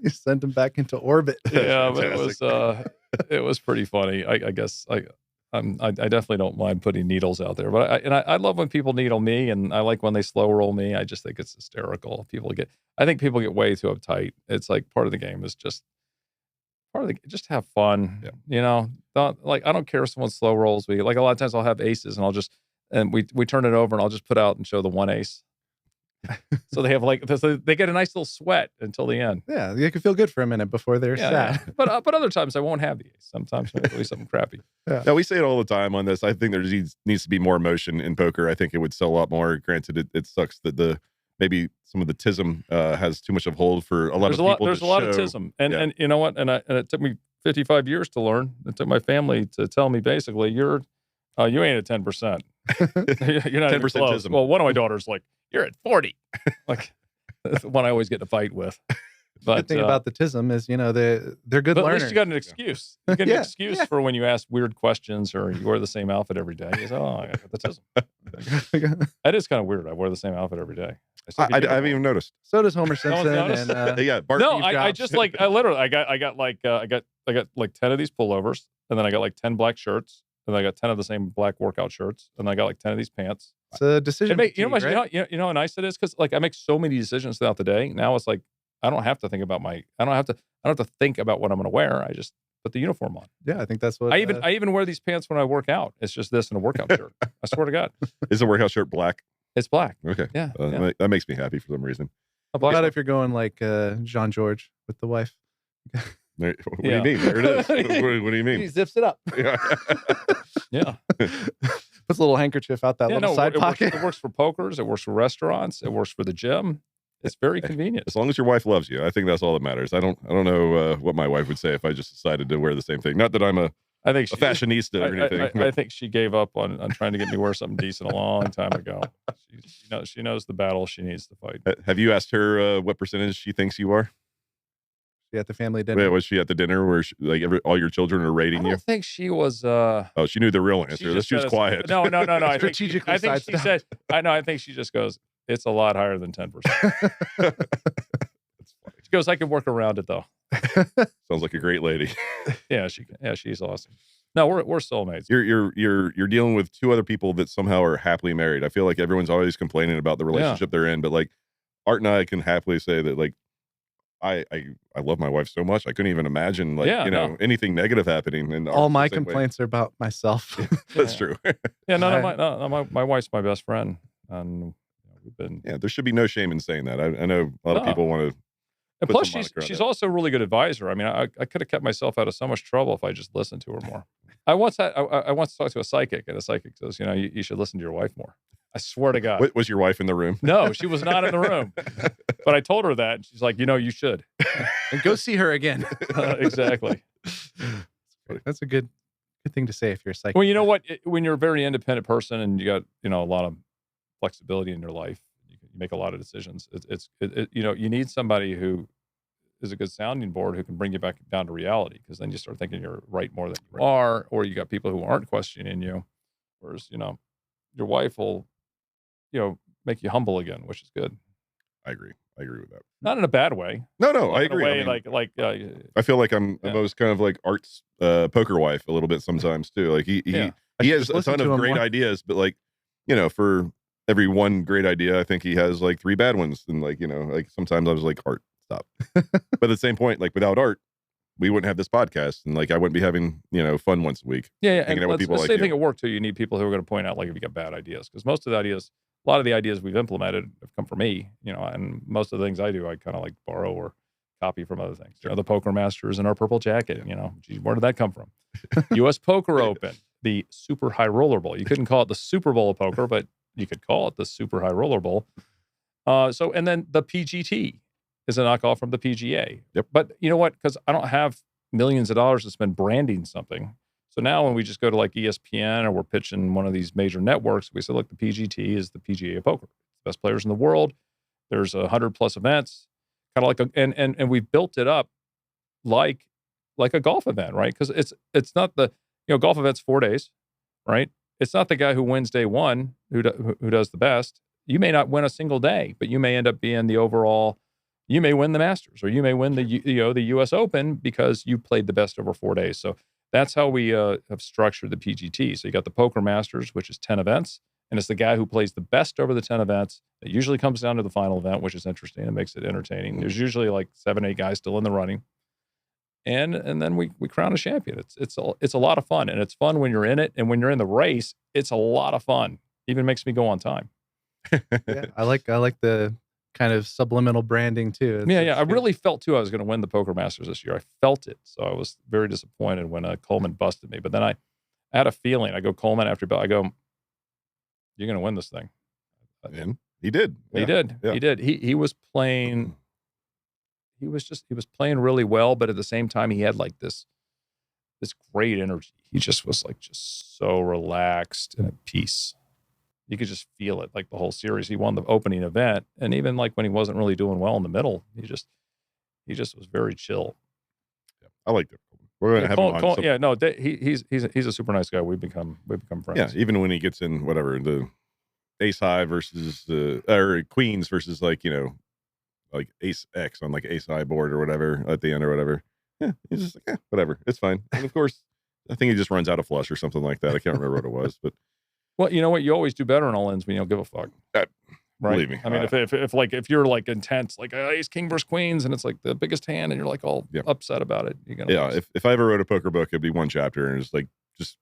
You sent him back into orbit. Yeah, but it was pretty funny. I guess I definitely don't mind putting needles out there, but I love when people needle me, and I like when they slow roll me. I just think it's hysterical. I think people get way too uptight. It's part of the game is just just have fun. Yeah. I don't care if someone slow rolls me. A lot of times I'll have aces, and we turn it over, and I'll just put out and show the one ace. So they have they get a nice little sweat until the end. Yeah, they can feel good for a minute before they're sad. Yeah. But other times I won't have the ace. Sometimes it'll be something crappy. Yeah. No, we say it all the time on this. I think there needs to be more emotion in poker. I think it would sell a lot more. Granted, it sucks that maybe some of the Tism has too much of hold for a lot of people. There's a lot of Tism, and you know what? And it took me 55 years to learn. It took my family to tell me basically, you ain't at 10%. You're not 10% Tism. Well, one of my daughters you're at 40. That's the one I always get in a fight with. But the thing about the Tism is, they're good learners. At least you got an excuse. You get an excuse for when you ask weird questions or you wear the same outfit every day. You say, oh, I got the Tism. That is kind of weird. I wear the same outfit every day. I haven't even noticed. So does Homer No one's Simpson. noticed? And Yeah, Bart. No, Steve I Jobs. just like I literally I got like 10 of these pullovers, and then I got like 10 black shirts, and then I got 10 of the same black workout shirts, and then I got like 10 of these pants. It's a decision. You know how nice it is, because like I make so many decisions throughout the day. Now it's like I don't have to think about I don't have to think about what I'm going to wear. I just put the uniform on. Yeah, I think that's what I even wear these pants when I work out. It's just this and a workout shirt. I swear to God, Is the workout shirt black? it's black. Okay. Yeah, That makes me happy for some reason. A What black about shirt. if you're going like Jean George with the wife? What do Yeah. you mean? There it is. What do you He mean? zips it up. Yeah. Yeah. Puts a little handkerchief out that Yeah, little no, side it works, pocket. it works for pokers. It works for restaurants. It works for the gym. It's very convenient. As long as your wife loves you, I think that's all that matters. I don't know what my wife would say if I just decided to wear the same thing. Not that I'm a I think fashionista or anything. I think she gave up on trying to get me to wear something decent a long time ago. She knows the battle she needs to fight. Have you asked her what percentage she thinks you are? At the family dinner. Yeah, was she at the dinner where all your children are I rating you? don't think she was. Oh, she knew the real answer. just She was said quiet. No. I think she Strategically said. I think she just goes. It's a lot higher than 10%. She goes. I can work around it though. Sounds like a great lady. Yeah, she's awesome. No, we're soulmates. You're dealing with two other people that somehow are happily married. I feel like everyone's always complaining about the relationship they're in, but like Art and I can happily say that like I love my wife so much. I couldn't even imagine anything negative happening. And all my complaints are about myself. That's true. Yeah, my wife's my best friend, and we've been. Yeah, there should be no shame in saying that. I know a lot of people want to. And plus, she's also a really good advisor. I mean, I could have kept myself out of so much trouble if I just listened to her more. I once talked to a psychic, and a psychic says, you should listen to your wife more. I swear to God. Was your wife in the room? No, she was not in the room. But I told her that, and she's like, you should. And go see her again. Exactly. That's a good thing to say if you're a psychic. Well, you know what? When you're a very independent person and you got a lot of flexibility in your life, you make a lot of decisions. You need somebody who is a good sounding board who can bring you back down to reality, because then you start thinking you're right more than you are, or you got people who aren't questioning you. Whereas your wife will make you humble again, which is good. I agree with that. Not in a bad way. No, I agree. In a way, I feel like I'm almost kind of like Art's poker wife a little bit sometimes too. Like he has a ton of great ideas, but like for every one great idea, I think he has like 3 bad ones. And like sometimes I was like, Art, stop. But at the same point, like without Art, we wouldn't have this podcast, and like I wouldn't be having fun once a week. Yeah, hanging out with people the like same you. thing at work too. You need people who are going to point out like if you got bad ideas, because most of the ideas, a lot of the ideas we've implemented have come from me. And most of the things I do, I kind of like borrow or copy from other things. The Poker Masters and our purple jacket. Geez, where did that come from? U.S. Poker Open, the Super High Roller Bowl. You couldn't call it the Super Bowl of poker, but you could call it the Super High Roller Bowl. And then the PGT is a knockoff from the PGA. Yep. But you know what? Because I don't have millions of dollars to spend branding something. So now when we just go to like ESPN or we're pitching one of these major networks, we say, look, the PGT is the PGA of poker. Best players in the world. There's 100+ events. Kind of like and we've built it up like a golf event, right? Because it's not the golf event's 4 days, right? It's not the guy who wins day one who does the best. You may not win a single day, but you may end up being the overall. You may win the Masters, or you may win the U.S. Open because you played the best over 4 days. So that's how we have structured the PGT. So you got the Poker Masters, which is 10 events, and it's the guy who plays the best over the 10 events. It usually comes down to the final event, which is interesting. It makes it entertaining. There's usually like 7, 8 guys still in the running, and then we crown a champion. It's a lot of fun, and it's fun when you're in it, and when you're in the race, it's a lot of fun. Even makes me go on time. Yeah, I like the kind of subliminal branding too. I really felt too I was going to win the Poker Masters this year. I felt it, so I was very disappointed when Coleman busted me. But then I had a feeling. I go Coleman after I go, you're going to win this thing. And he did. He did. Yeah. He did. He was playing. He was playing really well, but at the same time, he had like this great energy. He just was like so relaxed and at peace. You could just feel it, like the whole series. He won the opening event, and even like when he wasn't really doing well in the middle, he just was very chill. Yeah, I liked it. We're gonna have him on. He's a super nice guy. We've become friends. Yeah, even when he gets in whatever the ace high versus or queens versus like like ace X on like ace high board or whatever at the end or whatever. Yeah, he's just like, whatever, it's fine. And of course, I think he just runs out of flush or something like that. I can't remember what it was, but Well, you know what? You always do better in all ins when you don't give a fuck. Right? believe me. I mean, if you're like intense, like ace king versus queens, and it's like the biggest hand, and you're like all upset about it, you're gonna lose. If I ever wrote a poker book, it'd be one chapter, and it's like just.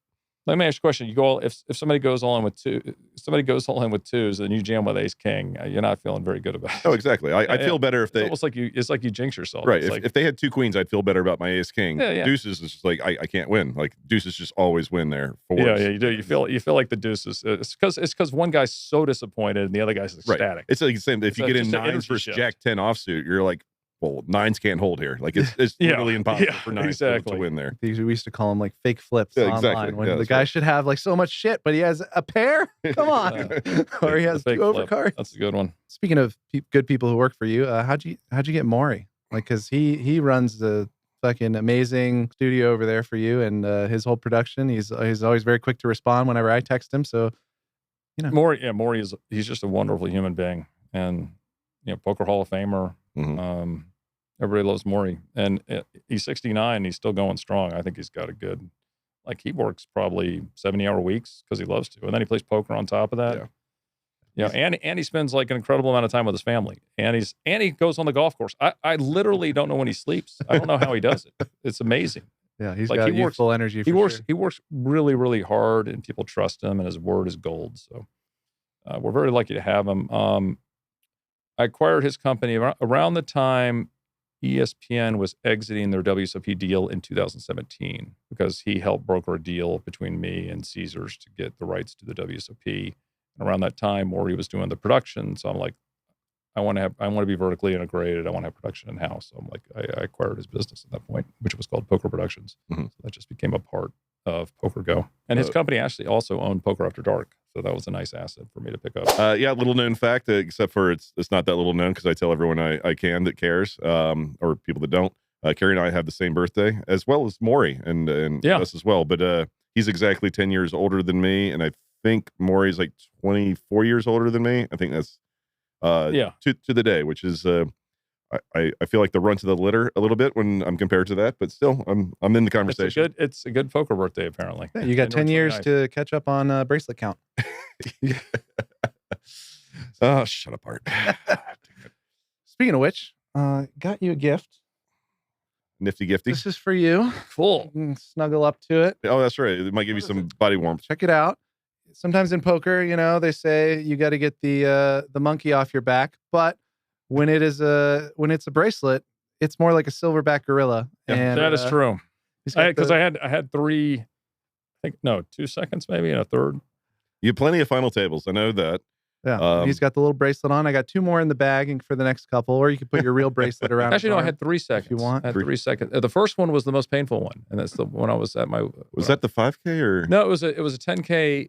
Let me ask you a question. You go if somebody goes all in with twos, and you jam with ace king, you're not feeling very good about it. Oh, exactly. I'd feel better if they. It's like you jinx yourself. Right. If they had two queens, I'd feel better about my ace king. Yeah. Deuces is just like I can't win. Like deuces just always win there. Yeah, you do. You feel like the deuces. It's because one guy's so disappointed and the other guy's ecstatic. Right. It's like the same. If you get in nines versus jack 10 offsuit, you're like, well, nines can't hold here. Like it's literally impossible for nines to win there. We used to call them like fake flips online. When the guy right. should have like so much shit, but he has a pair. Come on, or he has two overcards. That's a good one. Speaking of good people who work for you, how'd you get Mori? Like, because he runs the fucking amazing studio over there for you and his whole production. He's always very quick to respond whenever I text him. So, Mori he's just a wonderful human being, and Poker Hall of Famer. Mm-hmm. Everybody loves Mori, and he's 69. He's still going strong. I think he's got a good, he works probably 70-hour weeks because he loves to, and then he plays poker on top of that. And he spends like an incredible amount of time with his family, and he goes on the golf course. I literally don't know when he sleeps. I don't know how he does it. It's amazing. Yeah, he's got youthful energy. He works really, really hard, and people trust him, and his word is gold. So we're very lucky to have him. I acquired his company around the time ESPN was exiting their WSOP deal in 2017 because he helped broker a deal between me and Caesars to get the rights to the WSOP. And around that time, Mori was doing the production. So I'm like, I want to be vertically integrated. I want to have production in house. So I'm like, I acquired his business at that point, which was called Poker Productions. Mm-hmm. So that just became a part of PokerGo. And his company actually also owned Poker After Dark. So that was a nice asset for me to pick up. Little known fact, except for it's not that little known because I tell everyone I can that cares, or people that don't. Cary and I have the same birthday, as well as Mori and us as well. But he's exactly 10 years older than me, and I think Mori's like 24 years older than me. I think that's to the day, which is I feel like the run to the litter a little bit when I'm compared to that, but still I'm in the conversation. It's a good poker birthday apparently. Yeah, you got 10 years to catch up on Bracelet count. Oh, shut up, Art. Speaking of which, got you a gift. Nifty gifty. This is for you. Cool. You can snuggle up to it. Oh, that's right. It might give you some body warmth. Check it out. Sometimes in poker, they say you got to get the monkey off your back, but when it's a bracelet, it's more like a silverback gorilla. Yeah, and that is true. Because I had 2 seconds maybe and a third. You have plenty of final tables. I know that. Yeah, he's got the little bracelet on. I got 2 more in the bag for the next couple, or you could put your real bracelet around. Actually, no, I had 3 seconds. If you want. I had 3 seconds. The first one was the most painful one, and that's the one I was at my. Was that the 5K or? No, it was a 10K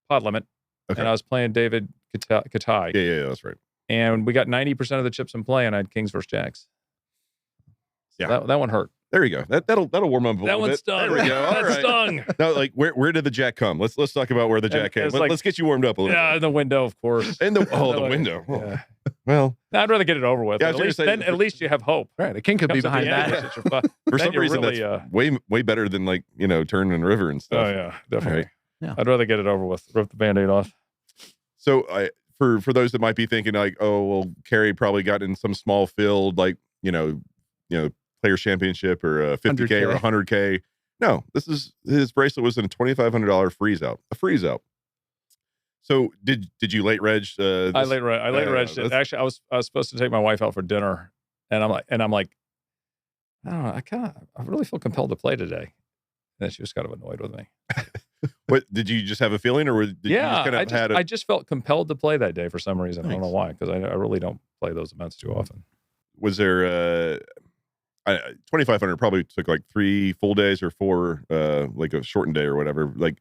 pot limit, okay. And I was playing David Katai. Yeah, that's right. And we got 90% of the chips in play, and I had kings versus jacks. So yeah, that one hurt. There you go. That'll warm up a little bit. That one stung. There we go. All right. Stung. Now, like where did the jack come? Let's talk about where the jack came. Let's get you warmed up a little. Yeah, in the window, of course. In the window. Yeah. Well, I'd rather get it over with. Yeah, at least you have hope. Right, a king could be behind that. For some reason, that's way better than turning in river and stuff. Oh yeah, definitely. Right. Yeah. I'd rather get it over with. Rip the Band-Aid off. So for those that might be thinking like, oh well, Cary probably got in some small field Players Championship or a 50K 100K. or 100K. No, his bracelet was in a $2,500 freeze out. A freeze out. So did you late reg? I late reg. Actually, I was supposed to take my wife out for dinner, and I'm like, I don't know. I really feel compelled to play today. And then she was kind of annoyed with me. What did you just have a feeling, or did you just kind of I just felt compelled to play that day for some reason. Nice. I don't know why, because I really don't play those events too often. Was there 2,500 probably took like 3 full days or 4 like a shortened day or whatever. Like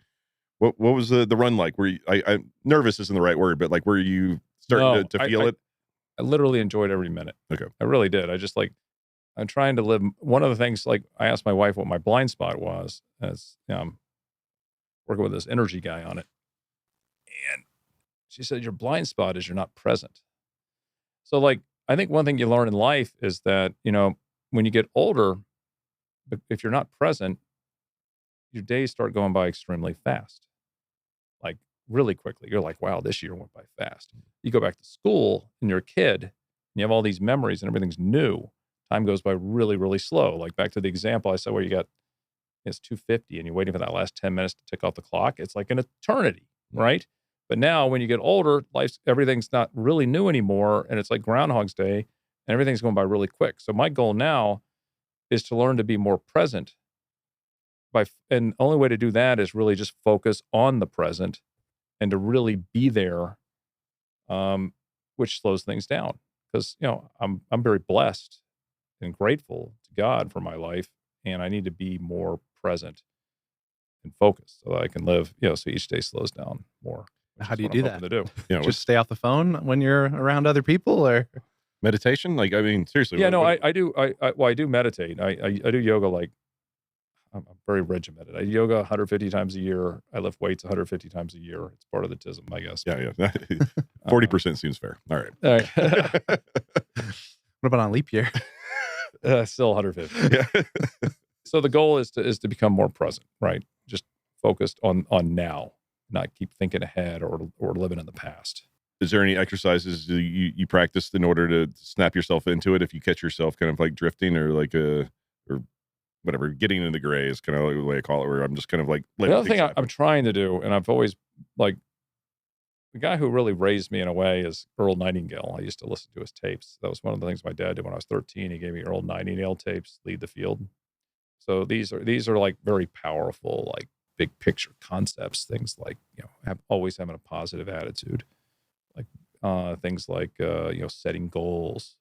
what was the run like? Were you, I nervous isn't the right word, but like were you starting to feel it? I literally enjoyed every minute. Okay. I really did. I just I'm trying to live. One of the things, I asked my wife what my blind spot was, as I'm working with this energy guy on it. And she said, your blind spot is you're not present. So like, I think one thing you learn in life is that, when you get older, if you're not present, your days start going by extremely fast, like really quickly. You're like, wow, this year went by fast. You go back to school and you're a kid and you have all these memories and everything's new. Time goes by really, really slow. Like back to the example I said where it's 2:50 and you're waiting for that last 10 minutes to tick off the clock. It's like an eternity, right? But now when you get older, everything's not really new anymore. And it's like Groundhog's Day and everything's going by really quick. So my goal now is to learn to be more present. And the only way to do that is really just focus on the present and to really be there, which slows things down. Because, I'm very blessed and grateful to God for my life. And I need to be more present and focused so that I can live, so each day slows down more. How do you do that? To do. Just stay off the phone when you're around other people, or meditation? Like, I mean, seriously. Yeah, no, I do. I do meditate. I do yoga. Like, I'm very regimented. I yoga 150 times a year. I lift weights 150 times a year. It's part of the Tism, I guess. Yeah. 40% seems fair. All right. What about on leap year? Still 150. Yeah. So the goal is to become more present, right? Just focused on now, not keep thinking ahead or living in the past. Is there any exercises you practiced in order to snap yourself into it if you catch yourself kind of like drifting or like or whatever, getting in the gray is kind of like the way I call it, where I'm just kind of like... The other thing I'm trying to do, and I've always, like, the guy who really raised me in a way is Earl Nightingale. I used to listen to his tapes. That was one of the things my dad did when I was 13. He gave me Earl Nightingale tapes, Lead the Field. So these are like very powerful, like big picture concepts, things like, always having a positive attitude, like things like, setting goals.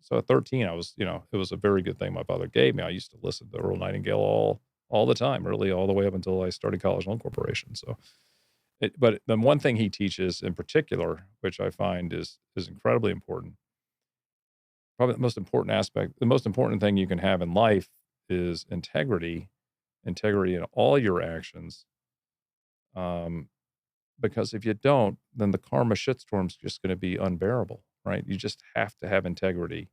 So at 13, I was, it was a very good thing my father gave me. I used to listen to Earl Nightingale all the time, really all the way up until I started College Loan Corporation. So, but the one thing he teaches in particular, which I find is incredibly important, probably the most important thing you can have in life is integrity in all your actions. Because if you don't, then the karma shitstorm's just going to be unbearable, right? You just have to have integrity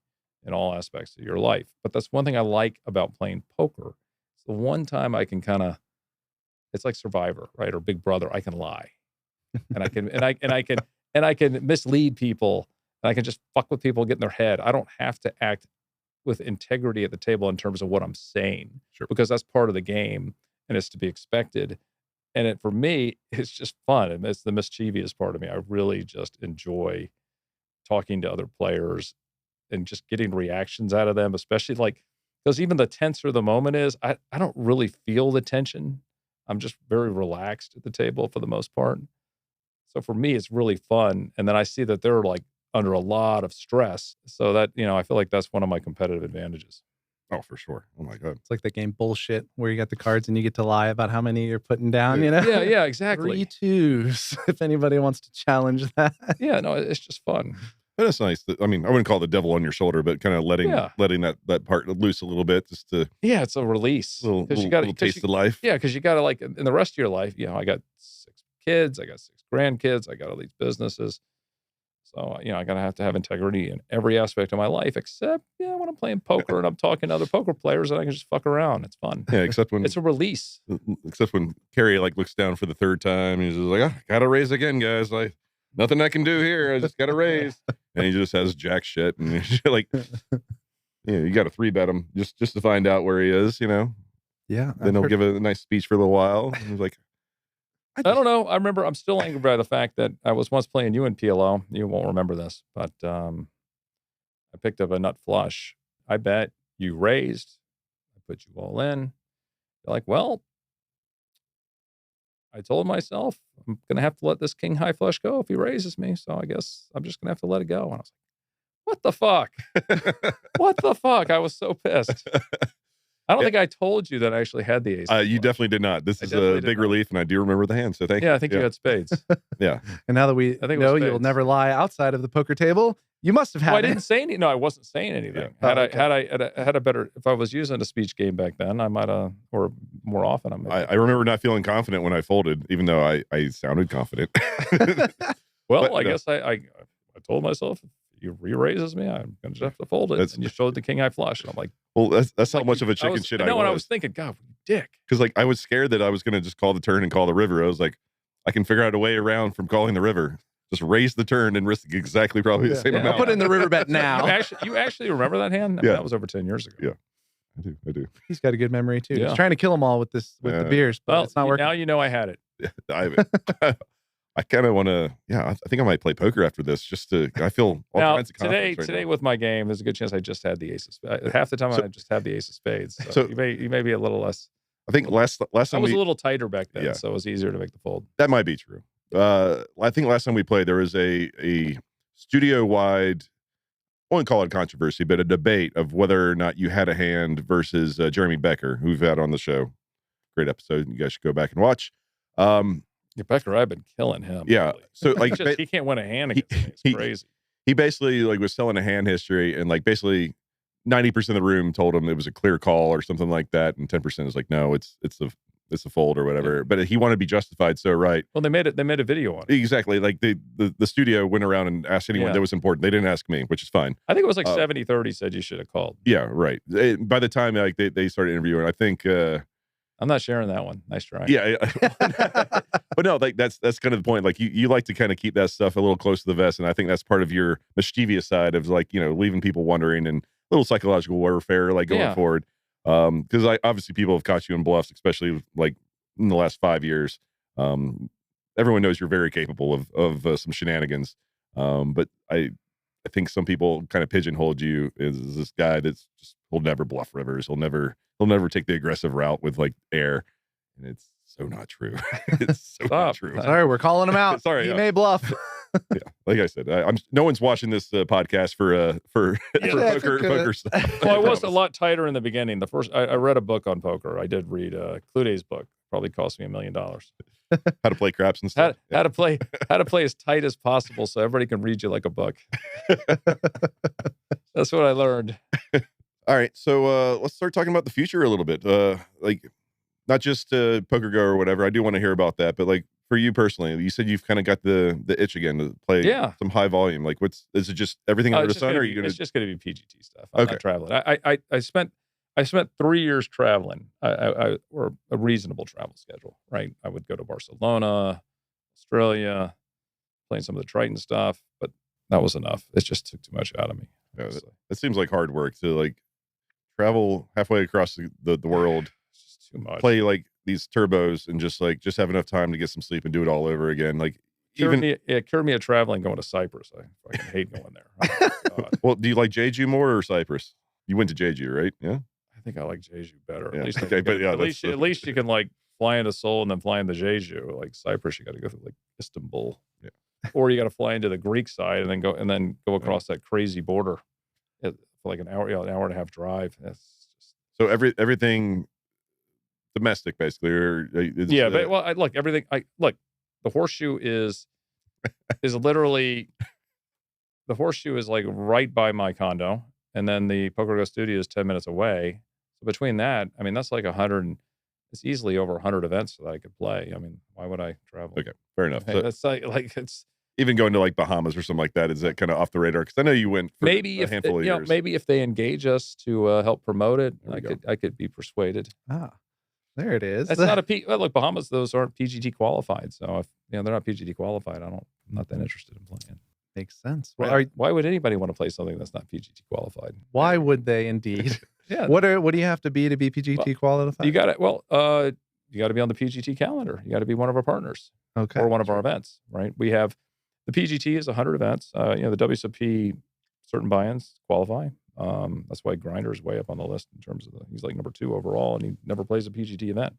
in all aspects of your life. But that's one thing I like about playing poker. It's the one time I can it's like Survivor, right? Or Big Brother. I can lie, and I can mislead people, and I can just fuck with people, get in their head. I don't have to act with integrity at the table in terms of what I'm saying, because that's part of the game and it's to be expected. And for me, it's just fun. And it's the mischievous part of me. I really just enjoy talking to other players and just getting reactions out of them, especially because even the tenser the moment is, I don't really feel the tension. I'm just very relaxed at the table for the most part. So for me, it's really fun. And then I see that they're like under a lot of stress. So that, I feel like that's one of my competitive advantages. Oh, for sure. Oh my God. It's like the game Bullshit where you got the cards and you get to lie about how many you're putting down, Yeah, exactly. 3 2s, if anybody wants to challenge that. Yeah, no, it's just fun. But it's nice. I wouldn't call it the devil on your shoulder, but kind of letting that part loose a little bit, just to... Yeah, it's a release. Little taste of life. Yeah, because you got to, like, in the rest of your life, I got 6 kids, I got 6 grandkids, I got all these businesses. So, I got to have integrity in every aspect of my life, except, when I'm playing poker and I'm talking to other poker players and I can just fuck around. It's fun. Yeah, except when... It's a release. Except when Cary, looks down for the 3rd time. He's just like, got to raise again, guys. Nothing I can do here. I just got to raise. And he just has jack shit. And you got to 3-bet him just to find out where he is, Yeah. Then he'll give a nice speech for a little while. And he's like... I don't know. I remember I'm still angry by the fact that I was once playing you in PLO. You won't remember this, but I picked up a nut flush. I bet you raised. I put you all in. You're like, well, I told myself I'm going to have to let this king high flush go if he raises me. So I guess I'm just going to have to let it go. And I was like, what the fuck? What the fuck? I was so pissed. I don't think I told you that I actually had the ace. You definitely did not. This is a big relief, and I do remember the hand, so thank you. Yeah, I think you had spades. Yeah. And now that we know you'll never lie outside of the poker table, You must have had I it. didn't say anything. No, I wasn't saying anything. Yeah. Had a better, if I was using a speech game back then, I might have, or more often. I remember not feeling confident when I folded, even though I sounded confident. Well, But I no. guess I told myself, if he re-raises me, I'm going to have to fold it. And you showed the king high flush. And I'm like, Well, that's how like, much of a chicken shit I was. No, and I was thinking, God, you dick. Because like I was scared that I was going to just call the turn and call the river. I was like, I can figure out a way around from calling the river. Just raise the turn and risk exactly probably the same I'll amount. put in the river bet now. You actually remember that hand? I mean, Yeah. that was over 10 years ago. Yeah. I do. He's got a good memory too. Yeah. He's trying to kill them all with the beers, but Well, it's not working. now you know I had it. I kind of want to. Yeah, I think I might play poker after this. Just to. I feel all Now, kinds of confidence right today now. with my game, there's a good chance I just had the ace of spades. Half the time I just have the ace of spades. So, So- you may be a little less. I think last I time was we a little tighter back then, Yeah. so it was easier to make the fold. that might be true. I think last time we played, there was a studio wide. I won't call it a controversy, but a debate of whether or not you had a hand versus Jeremy Becker, who we've had on the show. Great episode. You guys should go back and watch. Yeah, Becker, I've been killing him. Yeah. lately. So like he can't win a hand against me. It's crazy. he basically like was selling a hand history, and like basically 90% of the room told him it was a clear call or something like that, and 10% is like, no, it's a fold or whatever. But he wanted to be justified, so right. Well, they made a video on it. Exactly. Like the studio went around and asked anyone Yeah. that was important. They didn't ask me, which is fine. I think it was like 70-30 said you should have called. Yeah, right. By the time like they started interviewing, I think I'm not sharing that one. Nice try. yeah. But no, like that's kind of the point. Like you like to kind of keep that stuff a little close to the vest, and I think that's part of your mischievous side of like, you know, leaving people wondering and a little psychological warfare like going Yeah. forward. Because obviously people have caught you in bluffs, especially like in the last 5 years. Everyone knows you're very capable of some shenanigans. But I think some people kind of pigeonholed you as this guy he'll never bluff rivers. He'll never take the aggressive route with like air. And it's so not true. It's so not Stop. true. Sorry, we're calling him out. Sorry, he yeah. may bluff. Yeah, like I said, no one's watching this podcast for poker stuff. Well, I was a lot tighter in the beginning. The first, I read a book on poker. I did read Cluday's book. Probably cost me $1 million. How to play craps and stuff. How to play as tight as possible so everybody can read you like a book. That's what I learned. All right, so let's start talking about the future a little bit. Like not just PokerGo or whatever. I do want to hear about that, but like for you personally, you said you've kind of got the itch again to play some high volume. Like, is it just everything under the sun, or are you gonna? It's just going to be PGT stuff. I'm not traveling. I spent 3 years traveling, or a reasonable travel schedule, right? I would go to Barcelona, Australia, playing some of the Triton stuff, but that was enough. It just took too much out of me. Yeah, that seems like hard work to like travel halfway across the world, It's just too much. play like these turbos, and just have enough time to get some sleep and do it all over again. Like Cure me of traveling going to Cyprus. I fucking hate going there. Oh, God. well, do you like Jeju more or Cyprus? You went to Jeju, right? Yeah. I think I like Jeju better. Yeah. At least, Okay, but yeah, at least you can like fly into Seoul and then fly into Jeju. Like Cyprus, you got to go through like Istanbul, or you got to fly into the Greek side and then go across that crazy border for like an hour and a half drive. That's just So everything domestic, basically, or look, everything. The horseshoe is literally the horseshoe is like right by my condo, and then the PokerGo studio is 10 minutes away. So between that, I mean, that's like 100. It's easily over 100 events that I could play. I mean, why would I travel? Okay, fair enough. Hey, So that's like it's even going to like Bahamas or something like that, is that kind of off the radar? Because I know you went for maybe a handful of years. maybe if they engage us to help promote it, There we I could be persuaded. There it is. That's not a look. Bahamas, those aren't PGT qualified. So if they're not PGT qualified, I'm not that interested in playing. Makes sense. Why would anybody want to play something that's not PGT qualified? Why would they indeed? Yeah. What do you have to be PGT qualified? You got it. You got to be on the PGT calendar. You got to be one of our partners or one of our events, right? We have the PGT is 100 events. The WSOP certain buy-ins qualify. That's why Grinder is way up on the list in terms of he's like number 2 overall, and he never plays a PGT event.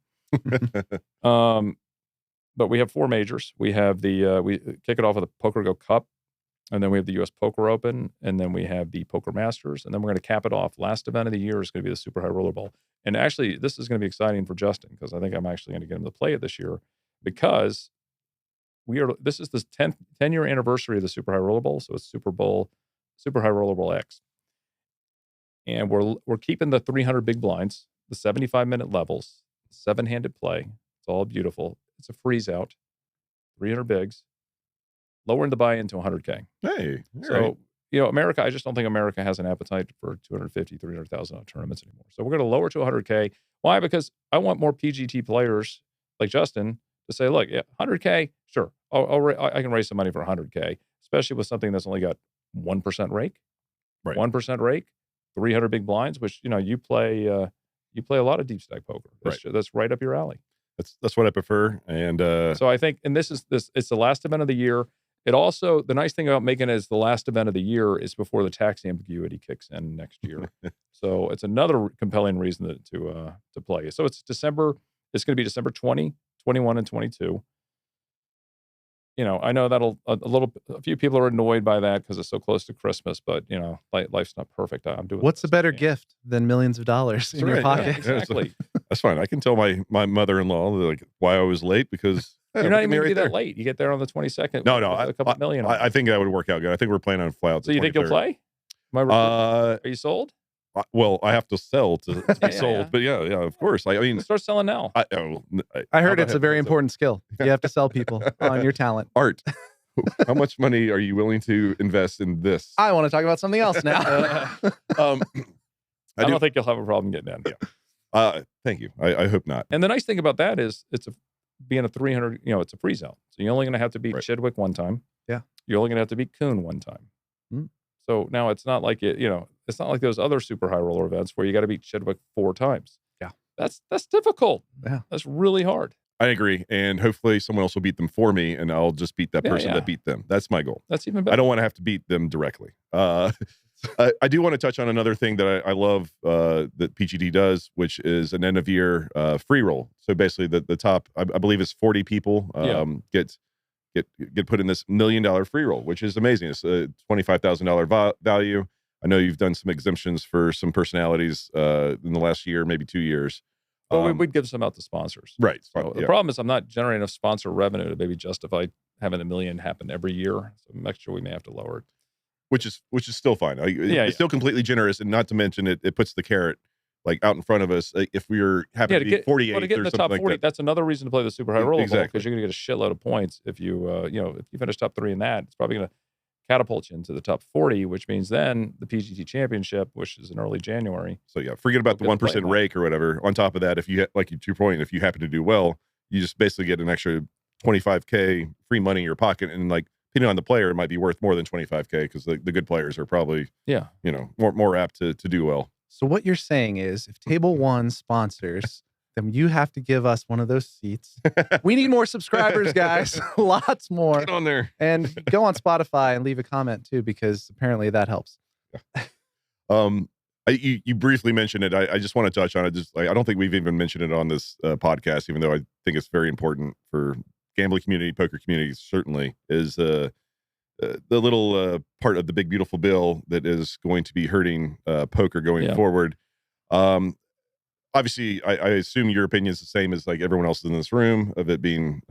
But we have 4 majors. We have we kick it off with the PokerGo Cup, and then we have the U.S. Poker Open, and then we have the Poker Masters, and then we're going to cap it off. Last event of the year is going to be the Super High Roller Bowl. And actually, this is going to be exciting for Justin because I think I'm actually going to get him to play it this year because this is the 10-year anniversary of the Super High Roller Bowl. So it's Super Bowl Super High Rollerball X. And we're keeping the 300 big blinds, the 75-minute levels, 7-handed play. It's all beautiful. It's a freeze out, 300 bigs, lowering the buy-in to 100K. Hey, So, America, I just don't think America has an appetite for 250, 300,000 tournaments anymore. So we're going to lower to 100K. Why? Because I want more PGT players like Justin to say, look, 100K, sure. I can raise some money for 100K, especially with something that's only got 1% rake. Right. 1% rake, 300 big blinds, which, you play a lot of deep stack poker. That's right up your alley. That's what I prefer. And so I think, and it's the last event of the year. It also, the nice thing about making it as the last event of the year is before the tax ambiguity kicks in next year. So it's another compelling reason to play. So it's December. It's going to be December 20, 21, and 22. I know a few people are annoyed by that because it's so close to Christmas, but life's not perfect. I'm doing. What's a better gift than millions of dollars in your pocket? Yeah, exactly. That's fine. I can tell my mother-in-law like why I was late because you're not even going to be that late. You get there on the 22nd. No, a couple million. I think that would work out good. I think we're planning on fly out. So you think you'll play? Are you sold? Well, I have to sell to be sold, yeah. but yeah, of course. I mean, start selling now. I heard it's a very important skill. You have to sell people on your talent. Art. How much money are you willing to invest in this? I want to talk about something else now. I don't think you'll have a problem getting in. Yeah. Thank you. I hope not. And the nice thing about that is being a 300, it's a freeze out. So you're only going to have to beat Right. Chidwick one time. Yeah. You're only going to have to beat Kuhn one time. So now it's not like it's not like those other super high roller events where you got to beat Chidwick 4 times. Yeah. That's difficult. Yeah. That's really hard. I agree. And hopefully someone else will beat them for me and I'll just beat that person that beat them. That's my goal. That's even better. I don't want to have to beat them directly. I do want to touch on another thing that I love that PGD does, which is an end of year free roll. So basically the top, I believe it's 40 people get put in this $1 million free roll, which is amazing. It's a $25,000 value. I know you've done some exemptions for some personalities in the last year, maybe 2 years. But we'd give some out to sponsors. Right. So the problem is I'm not generating enough sponsor revenue to maybe justify having $1 million happen every year. So next year we may have to lower it. Which is still fine. It's still completely generous, and not to mention it puts the carrot like out in front of us. If we're happy to be 48 to get in or the something top 40, like that. that's another reason to play the super high roll Exactly. because you're going to get a shitload of points if you if you finish top 3 in that. It's probably going to catapult you into the top 40, which means then the PGT Championship, which is in early January. So yeah, forget about the 1% rake or whatever. On top of that, if you like to your point, if you happen to do well, you just basically get an extra 25K free money in your pocket, and like depending on the player, it might be worth more than 25K because the good players are probably more apt to do well. So what you're saying is, if Table One sponsors, then you have to give us one of those seats. We need more subscribers, guys. Lots more. Get on there. And go on Spotify and leave a comment too, because apparently that helps. You briefly mentioned it. I just want to touch on it. Just like I don't think we've even mentioned it on this podcast, even though I think it's very important for gambling community, poker community. Certainly is the little part of the big beautiful bill that is going to be hurting poker going forward. Obviously, I assume your opinion is the same as like everyone else in this room of it being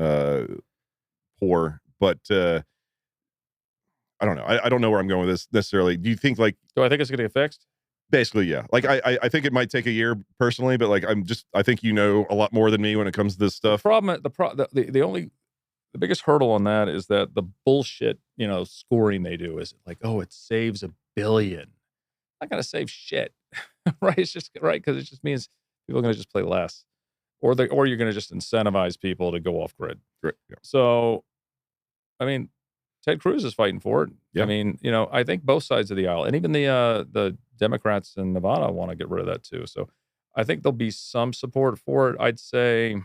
poor, but I don't know. I don't know where I'm going with this necessarily. Do you think like? Do I think it's going to get fixed? Basically, yeah. Like I think it might take a year personally, but like I think you know a lot more than me when it comes to this stuff. The biggest hurdle on that is that the bullshit, scoring they do is like, oh, it saves $1 billion. Not going to save shit, right? It's just right because it just means people are going to just play less, or you're going to just incentivize people to go off grid. Right. Yeah. So, I mean, Ted Cruz is fighting for it. Yeah. I mean, I think both sides of the aisle, and even the Democrats in Nevada want to get rid of that too. So, I think there'll be some support for it. I'd say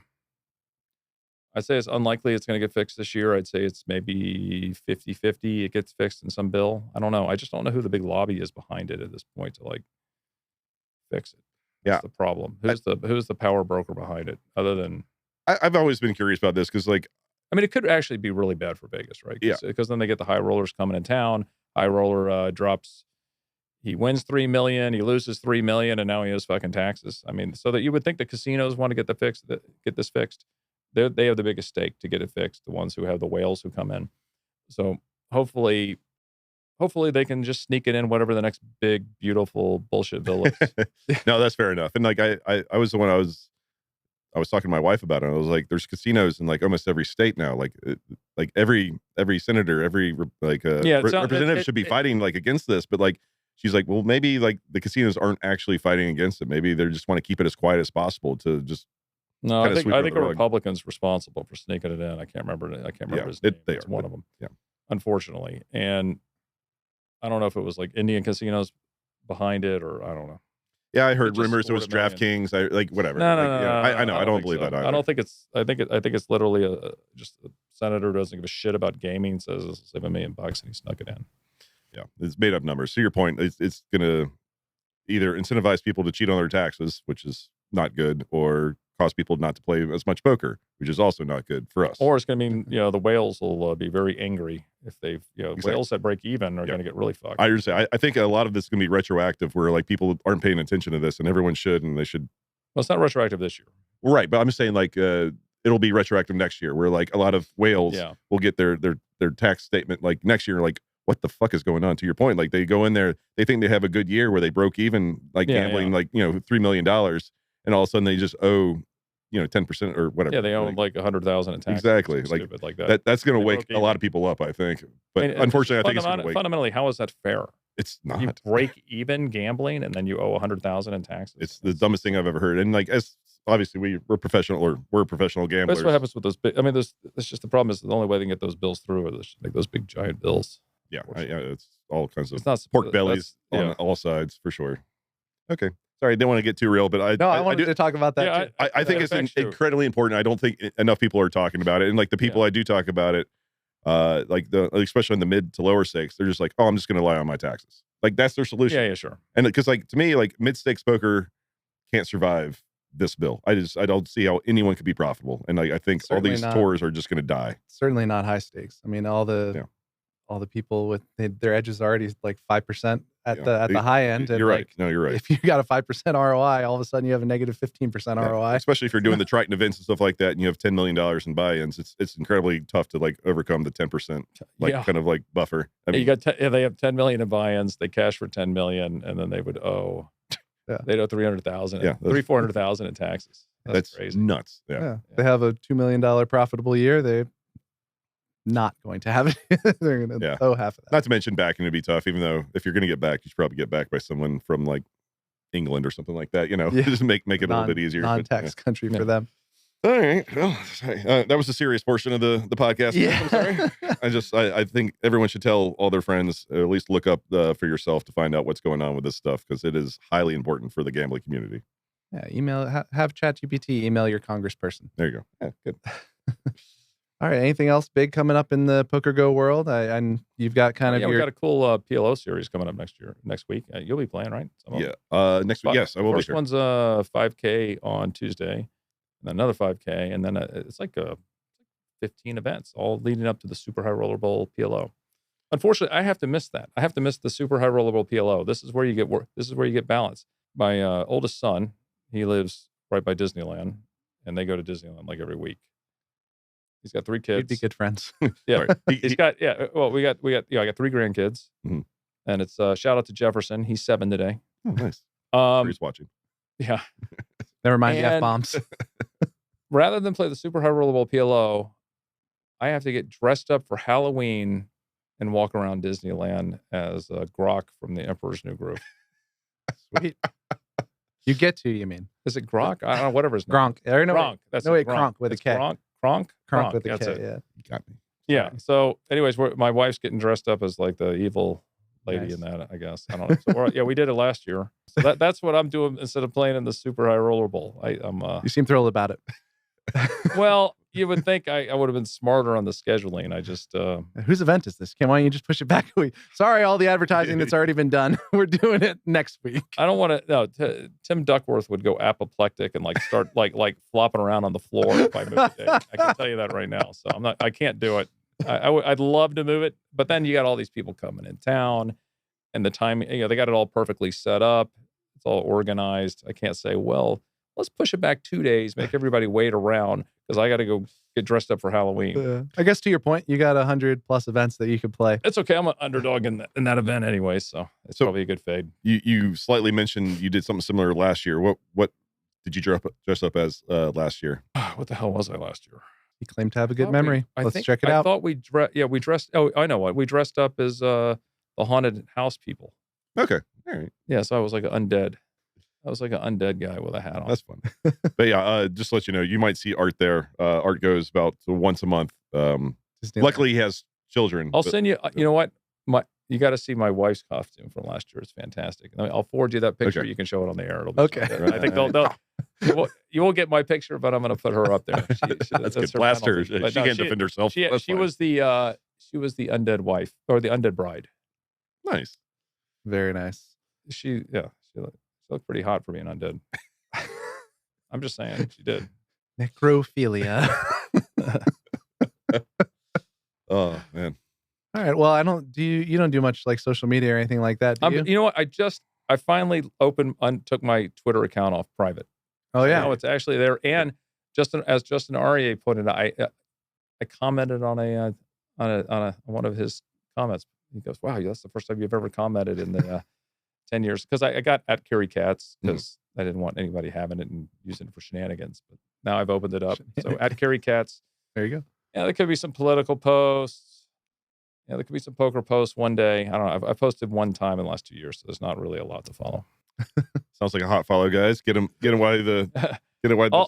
it's unlikely it's going to get fixed this year. I'd say it's maybe 50-50. It gets fixed in some bill. I don't know. I just don't know who the big lobby is behind it at this point to like fix it. That's the problem. Who's the power broker behind it other than... I've always been curious about this because like... I mean, it could actually be really bad for Vegas, right? Yeah. Because then they get the high rollers coming in town. High roller drops... He wins $3 million, he loses $3 million, and now he owes fucking taxes. I mean, so that you would think the casinos want to get this fixed. They have the biggest stake to get it fixed. The ones who have the whales who come in. So hopefully hopefully they can just sneak it in whatever the next big, beautiful bullshit bill is. No, that's fair enough. And like I was the one I was talking to my wife about it. I was like, there's casinos in like almost every state now. Like every senator, every representative should be fighting like against this. But like, she's like, well, maybe like the casinos aren't actually fighting against it. Maybe they just want to keep it as quiet as possible to just. No, I think a Republican's responsible for sneaking it in. I can't remember his name. It's one of them. Yeah. Unfortunately. And I don't know if it was like Indian casinos behind it or I don't know. Yeah, I heard rumors it was DraftKings. Whatever. No, I know. I don't believe that either. I don't think it's. I think it's literally just a senator who doesn't give a shit about gaming. Says it's $7 million and he snuck it in. Yeah, it's made up numbers. To your point, it's gonna either incentivize people to cheat on their taxes, which is not good, or cause people not to play as much poker, which is also not good for us. Or it's going to mean the whales will be very angry if they've Exactly. Whales that break even are going to get really fucked. I understand. I think a lot of this is going to be retroactive, where like people aren't paying attention to this, and everyone should, and they should. Well, it's not retroactive this year, right? But I'm just saying, like, it'll be retroactive next year, where like a lot of whales will get their tax statement like next year, like. What the fuck is going on? To your point, like they go in there, they think they have a good year where they broke even, like gambling, like $3 million, and all of a sudden they just owe 10% or whatever. Yeah, they own like 100,000 in taxes. Exactly, like that. That's going to wake a lot of people up, I think. But unfortunately, I think it's going to wake. Fundamentally, how is that fair? It's not. You break even gambling, and then you owe 100,000 in taxes. It's the dumbest thing I've ever heard. And like, as obviously we're professional gamblers. That's what happens with those big. I mean, that's just the problem is the only way they can get those bills through are like those big giant bills. Yeah, it's all kinds of not, pork bellies on all sides for sure. Okay. Sorry, I didn't want to get too real, but I wanted to talk about that too. I think it's incredibly important. I don't think enough people are talking about it. And like the people I do talk about it, especially in the mid to lower stakes, they're just like, oh, I'm just going to lie on my taxes. Like that's their solution. Yeah, sure. And because like to me, like mid stakes poker can't survive this bill. I don't see how anyone could be profitable. And I think all these tours are just going to die. Certainly not high stakes. I mean, all the people with their edges already like 5% at the high end. And you're right. No, you're right. If you got a 5% ROI, all of a sudden you have a negative 15% ROI. Especially if you're doing the Triton events and stuff like that, and you have $10 million in buy-ins. It's incredibly tough to like overcome the 10% kind of like buffer. I mean, they have 10 million in buy-ins. They cash for 10 million, and then they would owe. They'd owe 300,000. Yeah, 400,000 in taxes. That's crazy. Nuts. Yeah. They have a $2 million profitable year. They're not going to have it. They're going to owe half of that. Not to mention backing would be tough, even though if you're going to get back, you should probably get back by someone from like England or something like that. Just make it a little bit easier. Non-tax country for them. All right. Well, sorry. That was the serious portion of the podcast. Yeah. I'm sorry. I think everyone should tell all their friends, or at least look up for yourself to find out what's going on with this stuff, because it is highly important for the gambling community. Yeah. Have ChatGPT email your congressperson. There you go. Yeah, good. All right. Anything else big coming up in the PokerGO world? And you've got kind of we got a cool PLO series coming up next week. You'll be playing, right? Next week. Yes, I will be. First one's 5K on Tuesday, and another 5K, and then it's like 15 events, all leading up to the Super High Roller Bowl PLO. Unfortunately, I have to miss that. I have to miss the Super High Roller Bowl PLO. This is where you get work. This is where you get balance. My oldest son, he lives right by Disneyland, and they go to Disneyland like every week. He's got 3 kids. We'd be good friends. Yeah. He's got, well, I got 3 grandkids. Mm-hmm. And it's shout out to Jefferson. He's 7 today. Oh, nice. He's watching. Yeah. Never mind the F-bombs. Rather than play the Super High Roller Bowl PLO, I have to get dressed up for Halloween and walk around Disneyland as Grok from The Emperor's New Groove. Sweet. You get to, you mean? Is it Grok? I don't know, whatever his name. Gronk. Gronk. That's Gronk with a K. Kronk with a K, yeah. You got me. Yeah. So, anyways, my wife's getting dressed up as like the evil lady in that, I guess. I don't know. So we did it last year. So that's what I'm doing instead of playing in the Super High Roller Bowl. You seem thrilled about it. Well, you would think I would have been smarter on the scheduling. I just whose event is this? Why don't you just push it back a week? Sorry, all the advertising that's already been done. We're doing it next week. I don't want to. No, Tim Duckworth would go apoplectic and like start like flopping around on the floor if I moved it. I can tell you that right now. So I can't do it. I'd love to move it, but then you got all these people coming in town, and the time they got it all perfectly set up. It's all organized. I can't say, well, let's push it back 2 days, make everybody wait around because I got to go get dressed up for Halloween. I guess to your point, you got 100+ events that you could play. It's okay. I'm an underdog in that event anyway, so it's probably a good fade. You slightly mentioned you did something similar last year. What did you dress up as last year? What the hell was I last year? You claim to have a good memory. Let's check it out. I thought we dressed. Oh, I know what we dressed up as the haunted house people. Okay, all right. Yeah, so I was like an undead. I was like an undead guy with a hat on. That's fun. But yeah, just to let you know, you might see Art there. Art goes about once a month. Luckily, he has children. I'll send you. You know what? You got to see my wife's costume from last year. It's fantastic. I'll forward you that picture. Okay. You can show it on the air. It'll be okay. I think you won't get my picture, but I'm going to put her up there. That's good. Blast her. She can't defend herself. She was the undead wife or the undead bride. Nice. Very nice. She looked pretty hot for being undead. I'm just saying, she did. Necrophilia. Oh man. All right. Well, you don't do much like social media or anything like that, do you? You know what? I finally took my Twitter account off private. Oh yeah. So it's actually there. And as Justin Aria pointed out, I commented on one of his comments. He goes, "Wow, that's the first time you've ever commented in the 10 years." Because I got at Cary Katz because I didn't want anybody having it and using it for shenanigans. But now I've opened it up. So at Cary Katz. There you go. Yeah, there could be some political posts. Yeah, there could be some poker posts one day. I don't know. I've posted one time in the last 2 years, so there's not really a lot to follow. Sounds like a hot follow, guys. Get him while the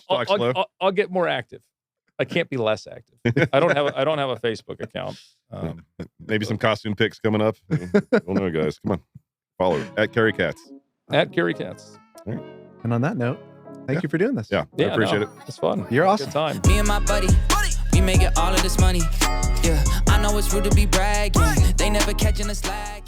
stock's low. I'll get more active. I can't be less active. I don't have a Facebook account. Maybe some costume pics coming up. Don't know, guys. Come on, follow at Cary Katz. At Cary Katz. Right. And on that note, thank you for doing this. Yeah, I appreciate it. It's fun. You're awesome. Good time. Me and my buddy, we making all of this money. Yeah, I know it's rude to be bragging. They never catching us slack.